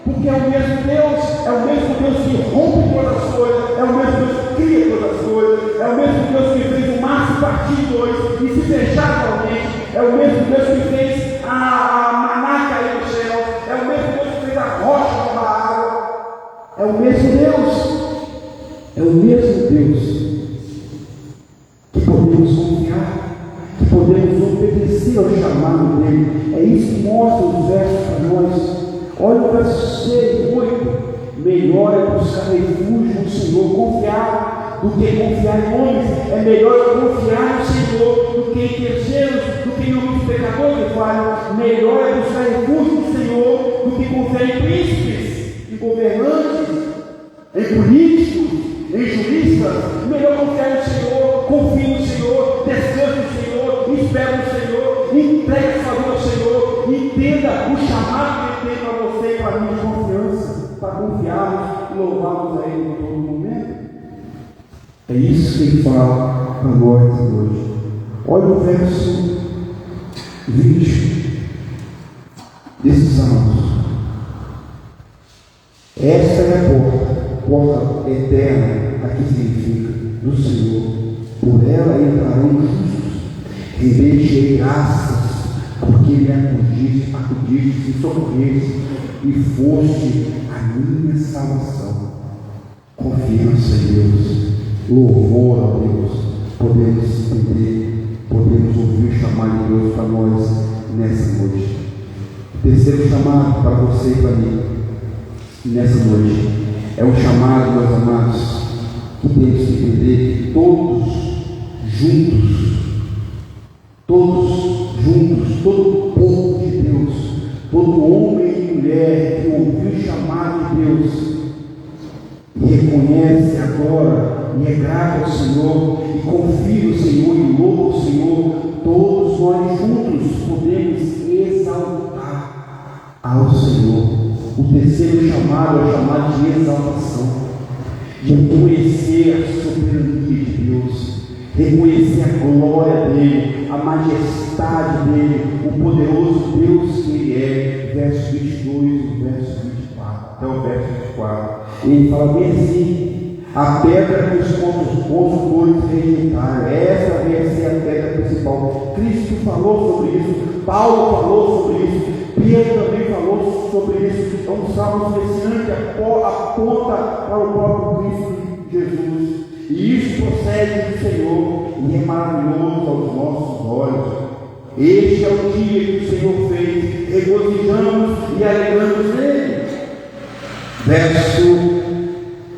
Porque é o mesmo Deus, é o mesmo Deus que rompe todas as coisas, é o mesmo Deus que cria todas as coisas, é o mesmo Deus que fez o mar se partir em dois e se fechar novamente, é o mesmo Deus que fez a maná cair no céu, é o mesmo Deus que fez a rocha tomar água, é o mesmo Deus, é o mesmo Deus que podemos confiar, que podemos obedecer ao chamado dele. É isso que mostra os versos para nós. Olha o verso 6, 8. Melhor é buscar refúgio no Senhor, confiar do que confiar em homens. É melhor confiar no Senhor do que em terceiros, do que em homens pecadores que falham. Melhor é buscar refúgio no Senhor do que confiar em príncipes, em governantes, em políticos, em juristas. Melhor confiar no Senhor, confie no Senhor, descanse no Senhor, espere no Senhor, entregue sua vida ao Senhor, entenda o chamado que ele tem para você e para mim de confiança, para confiarmos e louvarmos a Ele em todo momento. É isso que ele fala para nós hoje. Olha o verso 20 desses Salmos. Esta é a porta eterna, aqui significa, do Senhor. Por ela entrarão justos. Reverei graças, porque me acudiste e socorreste, e foste a minha salvação. Confiança em Deus, louvor a Deus. Podemos entender, podemos ouvir o chamado de Deus para nós nessa noite. Terceiro chamado para você e para mim nessa noite é um chamado, meus amados, que temos que entender que todos juntos, todo o povo de Deus, todo homem e mulher que ouviu o chamado de Deus e reconhece agora e é grato ao Senhor e confia no Senhor e louva o Senhor, todos nós juntos podemos exaltar ao Senhor. O terceiro chamado é o chamado de exaltação, de reconhecer a soberania de Deus, reconhecer a glória dele, a majestade dele, o poderoso Deus que ele é. Verso 22 e verso 24, até o verso 24. Ele fala bem assim: a pedra que os construtores rejeitaram, essa vai ser a pedra principal. Cristo falou sobre isso, Paulo falou sobre isso, Pedro também falou sobre isso. É um salmo messiânico que aponta para o próprio Cristo Jesus. E isso procede do Senhor e é maravilhoso aos nossos olhos. Este é o dia que o Senhor fez, regozijamos e alegramos nele.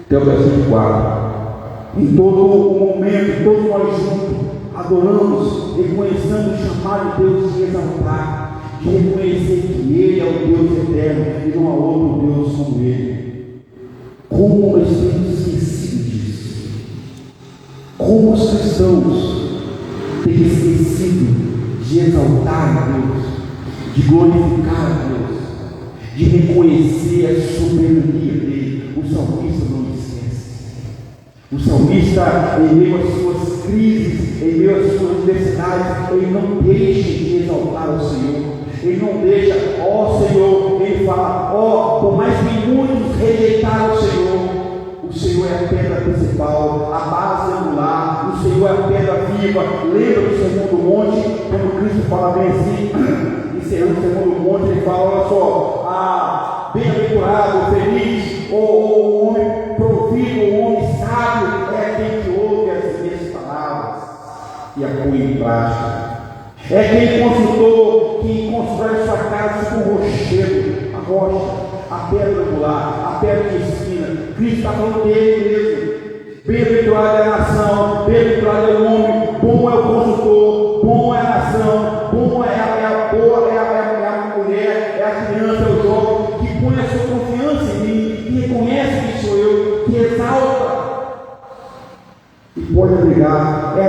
Até o verso 4. Em todo o momento, todos nós juntos adoramos, reconhecendo o chamado de Deus de exaltar, de reconhecer que Ele é o Deus eterno e não há outro Deus como Ele. Como nós temos esquecido disso? Como os cristãos têm esquecido de exaltar a Deus, de glorificar a Deus, de reconhecer a soberania dele. O salmista não esquece. O salmista, em meio às suas crises, em meio às suas necessidades, ele não deixa de exaltar o Senhor. Ele não deixa, Senhor, ele fala, por mais que muitos rejeitaram o Senhor é a pedra principal, a base angular, o Senhor é a pedra viva. Lembra do Sermão do Monte, quando Cristo fala bem assim, encerrando o Sermão do Monte, ele fala, olha só, bem-aventurado, feliz, o homem provido, o homem sábio, é aquele que ouve as minhas palavras e a põe em prática. É aquele consultor que constrói sua casa com o rochedo, a rocha, a pedra angular, a pedra de esquina. Cristo está falando dele mesmo. Bem-aventurado é a nação, bem-aventurado é o homem, bom é o consultor, bom é a nação, bom é a mulher, é a criança, é o jovem, que põe a sua confiança em mim, que reconhece que sou eu, que exalta e põe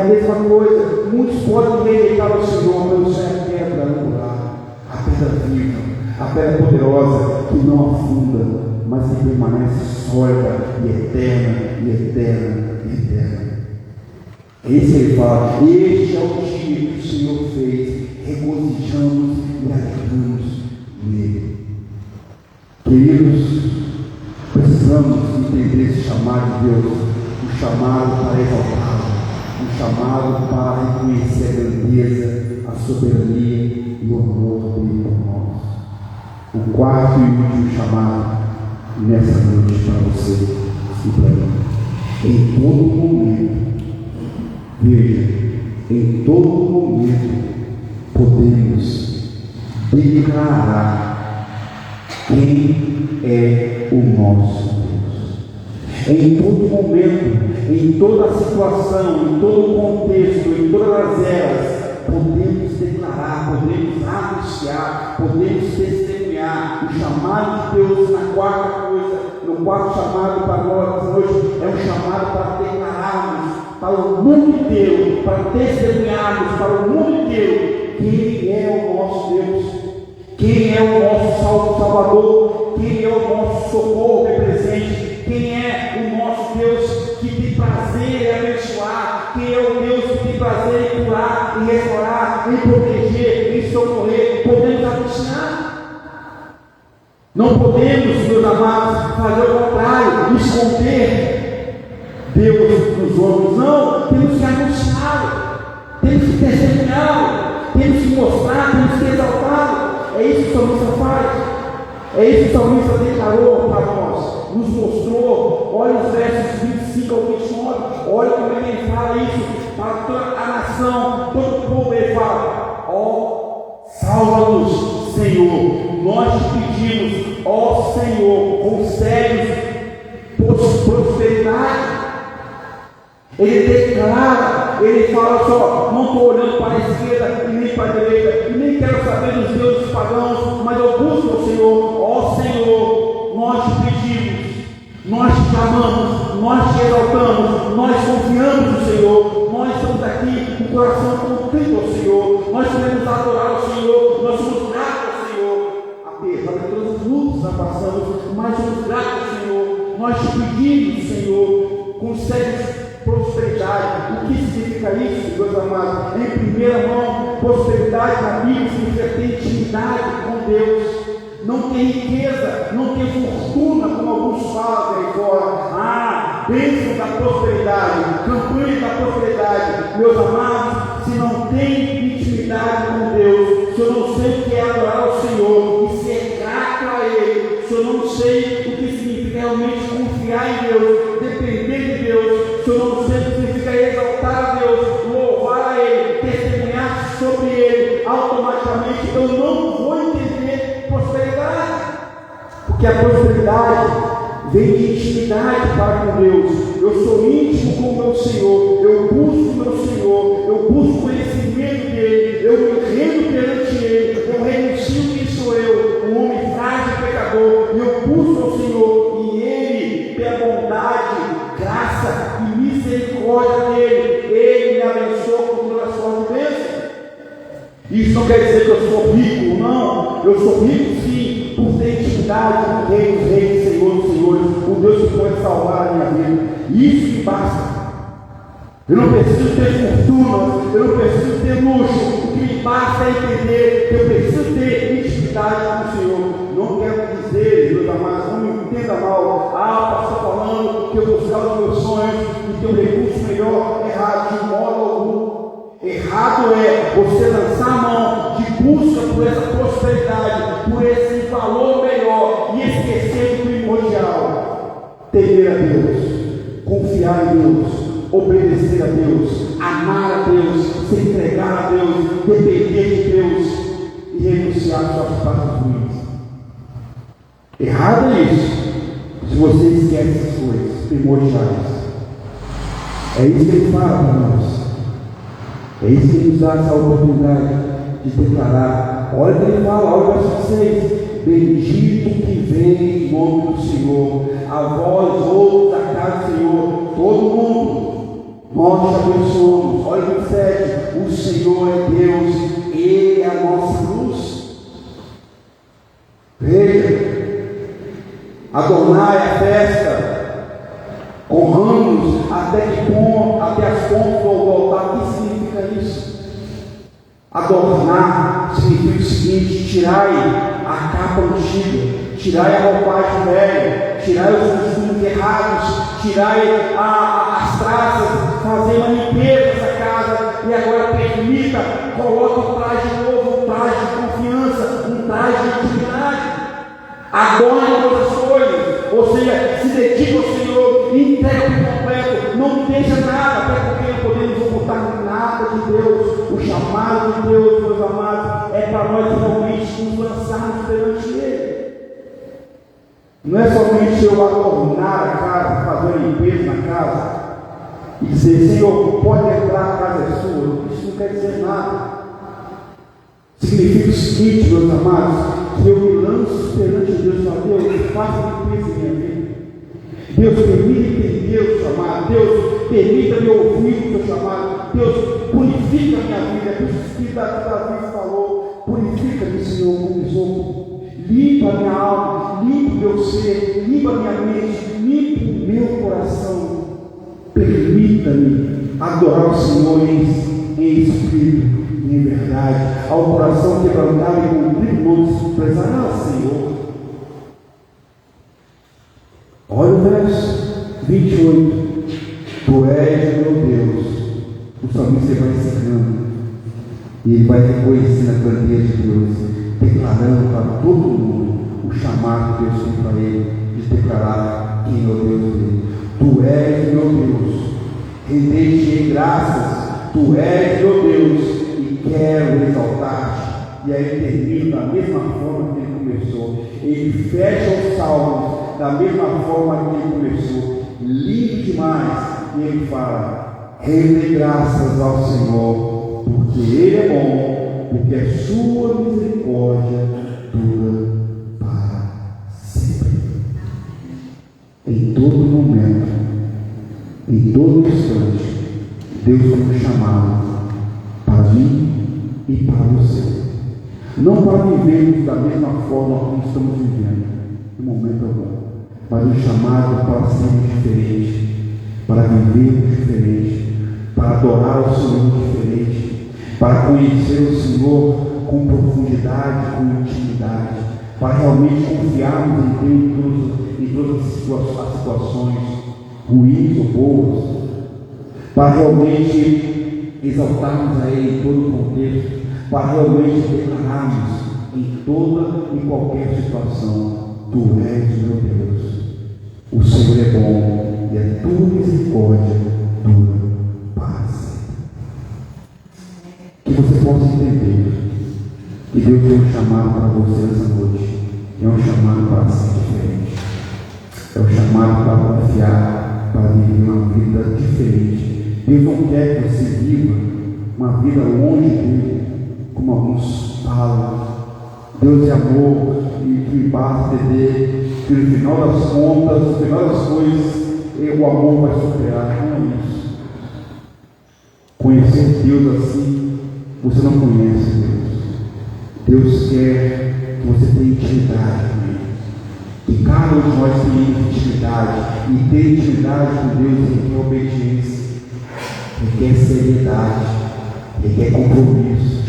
mesma coisa, muitos podem rejeitar o Senhor, mas o Senhor é a pedra angular, a pedra viva, a pedra poderosa, que não afunda, mas que permanece sólida e eterna, e eterna, e eterna. Esse ele fala, este é o dia que o Senhor fez, regozijamos e alegramos nele. Queridos, precisamos entender esse chamado de Deus, um chamado para exaltá-lo, um chamado para reconhecer a grandeza, a soberania e o amor dele por nós. O quarto e último chamado nessa noite para você e para mim. Em todo momento, veja, em todo momento podemos declarar quem é o nosso Deus. Em todo momento, em toda a situação, em todo o contexto, em todas as eras, podemos declarar, podemos anunciar, podemos testemunhar o chamado de Deus na quarta coisa, no quarto chamado para nós hoje, é um chamado para declararmos para o mundo inteiro, para testemunharmos para o mundo inteiro quem é o nosso Deus, quem é o nosso Salvador, quem é o nosso socorro presente, quem é o nosso Deus que tem prazer em abençoar, quem é o Deus que tem prazer em curar, em restaurar, em proteger, em socorrer. Podemos anunciar. Não podemos, meus amados, fazer o contrário, esconder Deus dos homens. Não, temos que anunciá-lo, temos que testemunhá-lo, temos que mostrar, temos que exaltá-lo. É isso que o salmista faz, é isso que o salmista declarou para nós, nos mostrou. Olha os versos 25 ao 29, olha como ele fala isso para toda a nação, todo o povo. Ele fala: ó, salva-nos, Senhor, nós te pedimos, ó Senhor, concede prosperidade. Ele declara, ele fala só: não estou olhando para a esquerda e nem para a direita, e nem quero saber dos deuses pagãos, mas eu busco o Senhor. Ó Senhor, nós te pedimos, nós te chamamos, nós te exaltamos, nós confiamos no Senhor, nós estamos aqui com o coração contrito ao Senhor, nós queremos adorar ao Senhor, nós somos gratos ao Senhor, apesar de todos os lutos que nós passamos, mas somos gratos ao Senhor. Nós te pedimos, Senhor, concede prosperidade. O que significa isso, meus amados? Em primeira mão, prosperidade na Bíblia significa ter intimidade com Deus. Não tem riqueza, não tem fortuna, como alguns falam aí fora. Bênção da prosperidade, campanha da prosperidade. Meus amados, se não tem intimidade com Deus, se eu não sei o que é adorar ao Senhor e ser grato a Ele, se eu não sei o que significa realmente confiar em Deus, depender de Deus, se eu não sei o que significa exaltar a Deus, louvar a Ele, testemunhar sobre Ele, automaticamente eu não vou entender prosperidade, porque a prosperidade vem de intimidade para com Deus. Eu sou íntimo com o meu Senhor, eu busco o meu Senhor, eu busco conhecimento dele, eu me rendo perante Ele, eu renuncio quem sou eu, um homem frágil e pecador, e eu busco ao Senhor, e Ele, pela bondade, graça e misericórdia dele, Ele me abençoa com todas as suas bênçãos. Isso não quer dizer que eu sou rico, não. Eu sou rico sim, por ter intimidade com o Rei dos Reis, Senhor dos Senhores, o Deus que pode salvar a minha vida. Isso que basta. Eu não preciso ter fortuna, eu não preciso ter luxo. O que me basta é entender que eu preciso ter intimidade com o Senhor. Não quero dizer, meus amados, não me entenda mal. Pastor falando que eu buscar os meus sonhos e ter um recurso melhor. Errado, de modo algum. Errado é você lançar a mão de busca por essa prosperidade, por esse valor melhor e esquecer do primordial. Temer a Deus, confiar em Deus, obedecer a Deus, amar a Deus, se entregar a Deus, depender de Deus e renunciar às suas práticas ruins. Errado é isso, se você esquece essas coisas primordiais. É isso que ele fala para nós. É isso que ele nos dá essa oportunidade de declarar. Olha o que ele fala, olha o verso 6. Bendito que vem em nome do Senhor, a vós outros da casa do Senhor, todo mundo. Nós te abençoamos. Olha o 7. O Senhor é Deus, Ele é a nossa luz. Veja, adornai a festa com ramos até as pontas do altar. O que significa isso? Adornar significa o seguinte: tirai a capa antiga, tirai a roupagem velha, tirai os costumes errados, tirai as traças, fazer uma limpeza nessa casa, e agora permita, coloque um traje novo, um traje de confiança, um traje de intimidade. Adore todas as coisas, ou seja, se dedique ao Senhor, entrega por completo, não deixa nada, até porque não podemos ocultar nada de Deus. O chamado de Deus, meus amados, é para nós realmente nos lançarmos perante Ele. Não é somente eu adornar a casa, fazer uma limpeza na casa e dizer: Senhor, pode entrar, a casa é sua. Isso não quer dizer nada. Significa o seguinte, meus amados, que eu me lanço perante Deus e falo: Deus, faça limpeza em minha vida. Deus, permita entender o chamado. Deus, permita-me ouvir o teu chamado. Deus, purifica a minha vida. É por isso que Davi falou: purifica-me, Senhor, com isopo. Limpa a minha alma, limpa o meu ser, limpa a minha mente, limpa o meu coração. Permita-me adorar o Senhor em espírito e em verdade. Ao coração quebrantado e contrito não desprezará, Senhor. Olha o verso 28. Tu és meu Deus. O salmista vai secando e ele vai reconhecendo a grandeza de Deus, declarando para todo mundo o chamado que Deus tem para ele, de declarar quem é o Deus dele. Tu és meu Deus, rendei-te graças. Tu és meu Deus e quero exaltar-te. E aí ele termina da mesma forma que ele começou. Ele fecha os salmos da mesma forma que ele começou. Lindo demais. E ele fala: rendei graças ao Senhor, porque Ele é bom, porque a sua misericórdia dura para sempre. Em todo momento, em todo instante, Deus tem um chamado para mim e para você. Não para vivermos da mesma forma como estamos vivendo, no momento algum, mas um chamado para sermos diferentes, para vivermos diferente, para adorar o Senhor diferente, para conhecer o Senhor com profundidade, com intimidade, para realmente confiarmos em Deus em todas as situações, ruins ou boas, para realmente exaltarmos a Ele em todo o contexto, para realmente declararmos em toda e qualquer situação: Tu és meu Deus, o Senhor é bom e a tua misericórdia dura para sempre. Que você possa entender que Deus tem um chamado para você nessa noite. É um chamado para ser diferente. É um chamado para confiar, para viver uma vida diferente. Deus não quer que você viva uma vida longe dele, como alguns falam. Deus é amor e que basta entender que no final das contas, no final das coisas, o amor vai superar. Não é isso. Conhecer Deus assim, você não conhece Deus. Deus quer que você tenha intimidade com Ele. Que cada um de nós tenha intimidade. E ter intimidade com Deus requer obediência, requer seriedade, requer compromisso,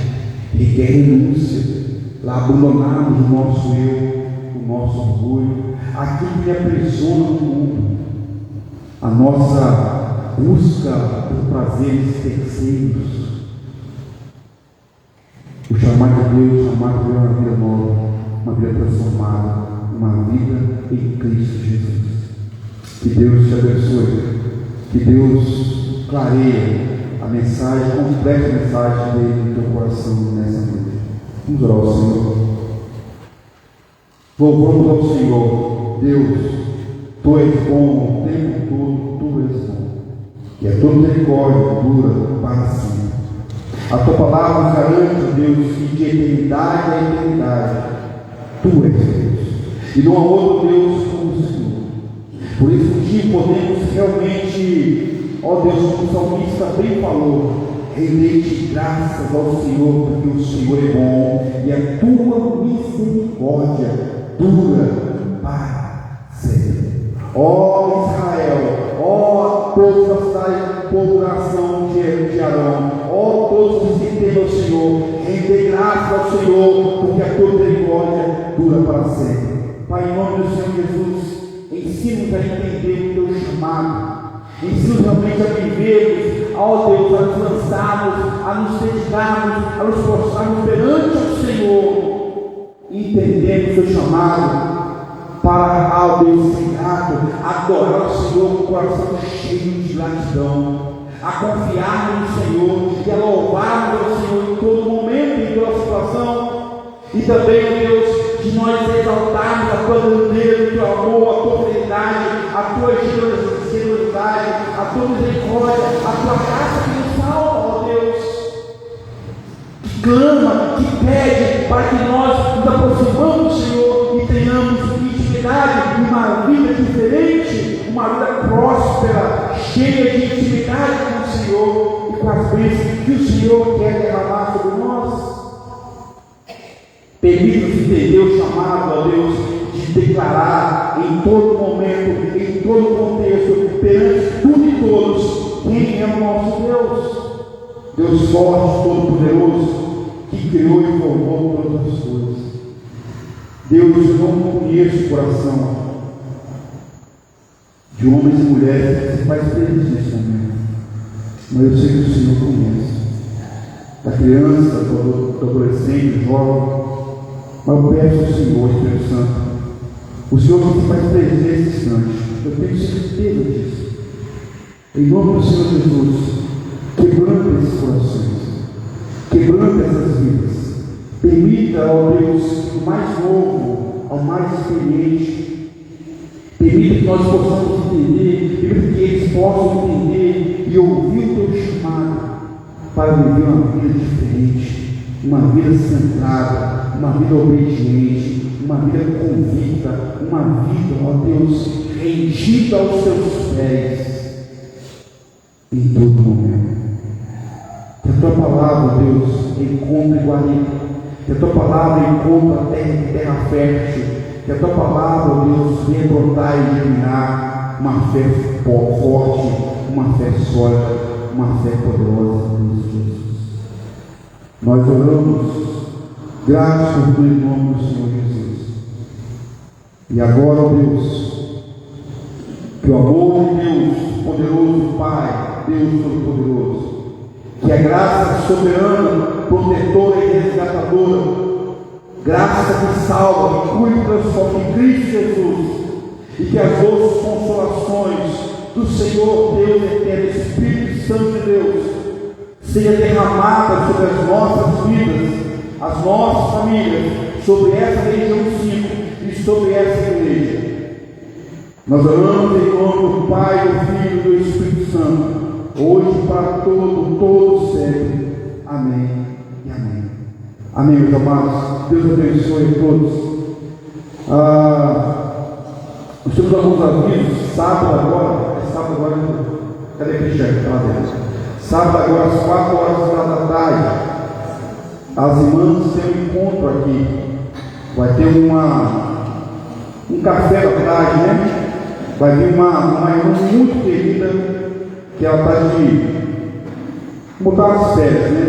requer renúncia. Lá abandonarmos o nosso eu, o nosso orgulho, aquilo que aprisiona no mundo, a nossa busca por prazeres terceiros. O chamado de Deus, o chamado de Deus é uma vida nova, uma vida transformada, uma vida em Cristo Jesus. Que Deus te abençoe, que Deus clareie a mensagem, complete a mensagem dele no teu coração nessa noite. Vamos orar ao Senhor. Louvamos ao Senhor. Deus, Tu és bom o tempo todo, Tu és bom. E a Tua misericórdia dura para sempre. A Tua palavra garante, Deus, que de eternidade a eternidade Tu és Deus. E não há outro Deus como o Senhor. Por isso que podemos realmente ó Deus, como o salmista bem falou, rendei-te graças ao Senhor, porque o Senhor é bom e a tua misericórdia dura para sempre. Ó Israel, ó todos da cidade, povo da nação de Arão, ó todos os que temem ao Senhor, rendei graças ao Senhor, porque a tua misericórdia dura para sempre. Pai, em nome do Senhor Jesus, ensina-nos a entender o teu chamado. Ensina-nos realmente a vivermos, ó Deus, a nos lançarmos, a nos dedicarmos, a nos prostrarmos perante o Senhor, entendendo o teu chamado, para, ó Deus, ser grato, adorar o Senhor com o coração cheio de gratidão, a confiar no Senhor e a louvar o Senhor em todo momento, em toda situação, e também, ó Deus, de nós exaltarmos a tua grandeza, o teu amor, a tua fidelidade, a tua generosidade, a tua misericórdia, a tua graça que nos salva, ó Deus, que clama, que pede para que nós nos aproximamos do Senhor e tenhamos intimidade, uma vida diferente, uma vida próspera, cheia de intimidade com o Senhor e com as bênçãos que o Senhor quer derramar sobre nós. Permita-nos entender o chamado, ó Deus, de declarar em todo momento, em todo contexto, perante tudo e todos, quem é o nosso Deus. Deus forte, todo-poderoso, que criou e formou todas as coisas. Deus, eu não conheço o coração de homens e mulheres que se faz feliz nesse momento, mas eu sei que o Senhor conhece. Da criança, do adolescente, do jovem. Mas eu peço ao Senhor, Espírito Santo, o Senhor que se faz presente nesse instante, eu tenho certeza disso. Em nome do Senhor Jesus, quebrando esses corações, quebrando essas vidas, permita, ó Deus, o mais novo, ao mais experiente, permita que nós possamos entender, permita que eles possam entender e ouvir o teu chamado para viver uma vida diferente, uma vida centrada, uma vida obediente, uma vida convicta, uma vida, ó Deus, rendida aos teus pés em todo momento. Que a tua palavra, Deus, encontre guarida, que a tua palavra encontre terra fértil, que a tua palavra, Deus, venha brotar e germinar uma fé forte, uma fé sólida, uma fé poderosa em Deus Jesus. Nós oramos graças por tudo em nome do Senhor Jesus. E agora, ó Deus, que o amor de Deus, poderoso Pai, Deus Todo-Poderoso, que a graça soberana, protetora e resgatadora, graça que salva, que cura e transforma em Cristo Jesus, e que as doces consolações do Senhor Deus eterno, Espírito Santo de Deus, seja derramada sobre as nossas vidas, as nossas famílias, sobre essa região 5 e sobre essa igreja. Nós oramos em nome do Pai, do Filho e do Espírito Santo, hoje para todo sempre. Amém e amém. Amém, meus amados. Deus abençoe a todos. Nós temos alguns avisos. Sábado agora, cadê a Cristiane? Sábado agora às 4 horas da tarde, as irmãs têm um encontro aqui. Vai ter um café da tarde, né? Vai vir uma irmã muito querida, que ela está de botar as férias, né?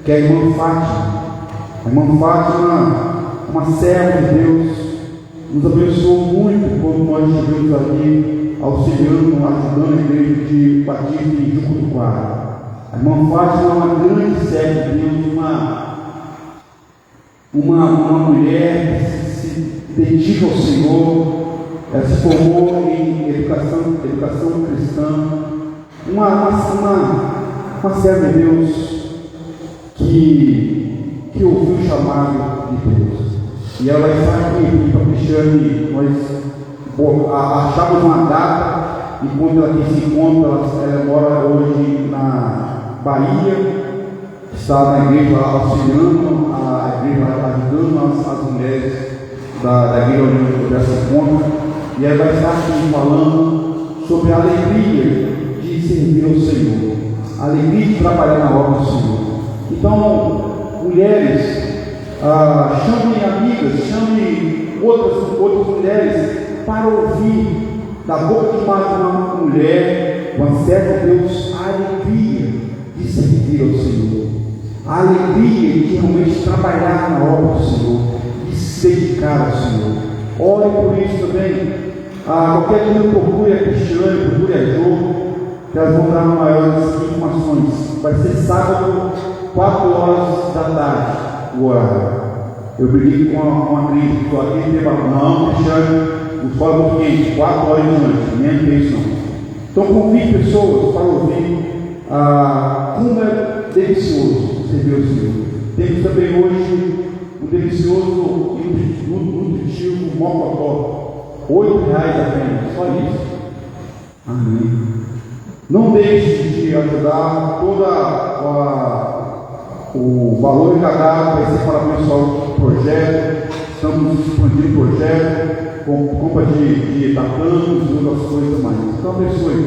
Que é a irmã Fátima. A irmã Fátima, uma serva de Deus, nos abençoou muito quando nós estivemos ali, auxiliando, ajudando a igreja de Batista em Jucutuquara. A irmã Fátima é uma grande serva de Deus, uma mulher que se dedica ao Senhor. Ela se formou em educação cristã, uma serva de Deus que ouviu o chamado de Deus. E ela vai estar aqui para Cristiane. Nós achamos uma data, e quando ela aqui se encontra, ela mora hoje na Bahia, está na igreja auxiliando a igreja, ajudando as mulheres da igreja onde ela se encontra. E ela vai estar aqui falando sobre a alegria de servir ao Senhor, a alegria de trabalhar na obra do Senhor. Então, mulheres, chame amigas, chame outras mulheres para ouvir da boca de uma mulher, uma serva de Deus, a alegria de servir ao Senhor, a alegria de realmente trabalhar na obra do Senhor, de se dedicar ao Senhor. Ore por isso também. Qualquer dia procure a Cristiane, procure a Jo, que elas vão dar maiores informações. Vai ser sábado, 4 horas da tarde, o horário. Eu briguei com a Cris, estou aqui e não, Cristiane, o sol é muito quente, 4 horas de noite, menos que isso não. Então convide pessoas para ouvir como é delicioso servir ao Senhor. Temos também hoje o delicioso e nutritivo mocotó, R$8 apenas, só isso. Amém. Não deixe de ajudar. O valor arrecadado vai ser para abençoar o projeto. Estamos expandindo o projeto com compra de tacanos e outras coisas mais. Então abençoe.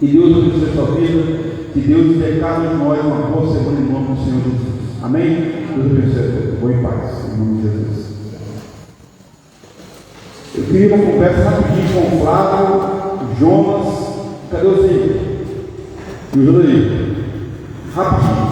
Que Deus abençoe a sua vida. Que Deus dê cada de nós uma boa semana em nome do Senhor Jesus. Amém? Deus abençoe. Vou em paz, em nome de Jesus. Eu queria uma conversa rapidinho com o Flávio, o Jonas. Cadê o Zé? E o Júlio? Rapidinho.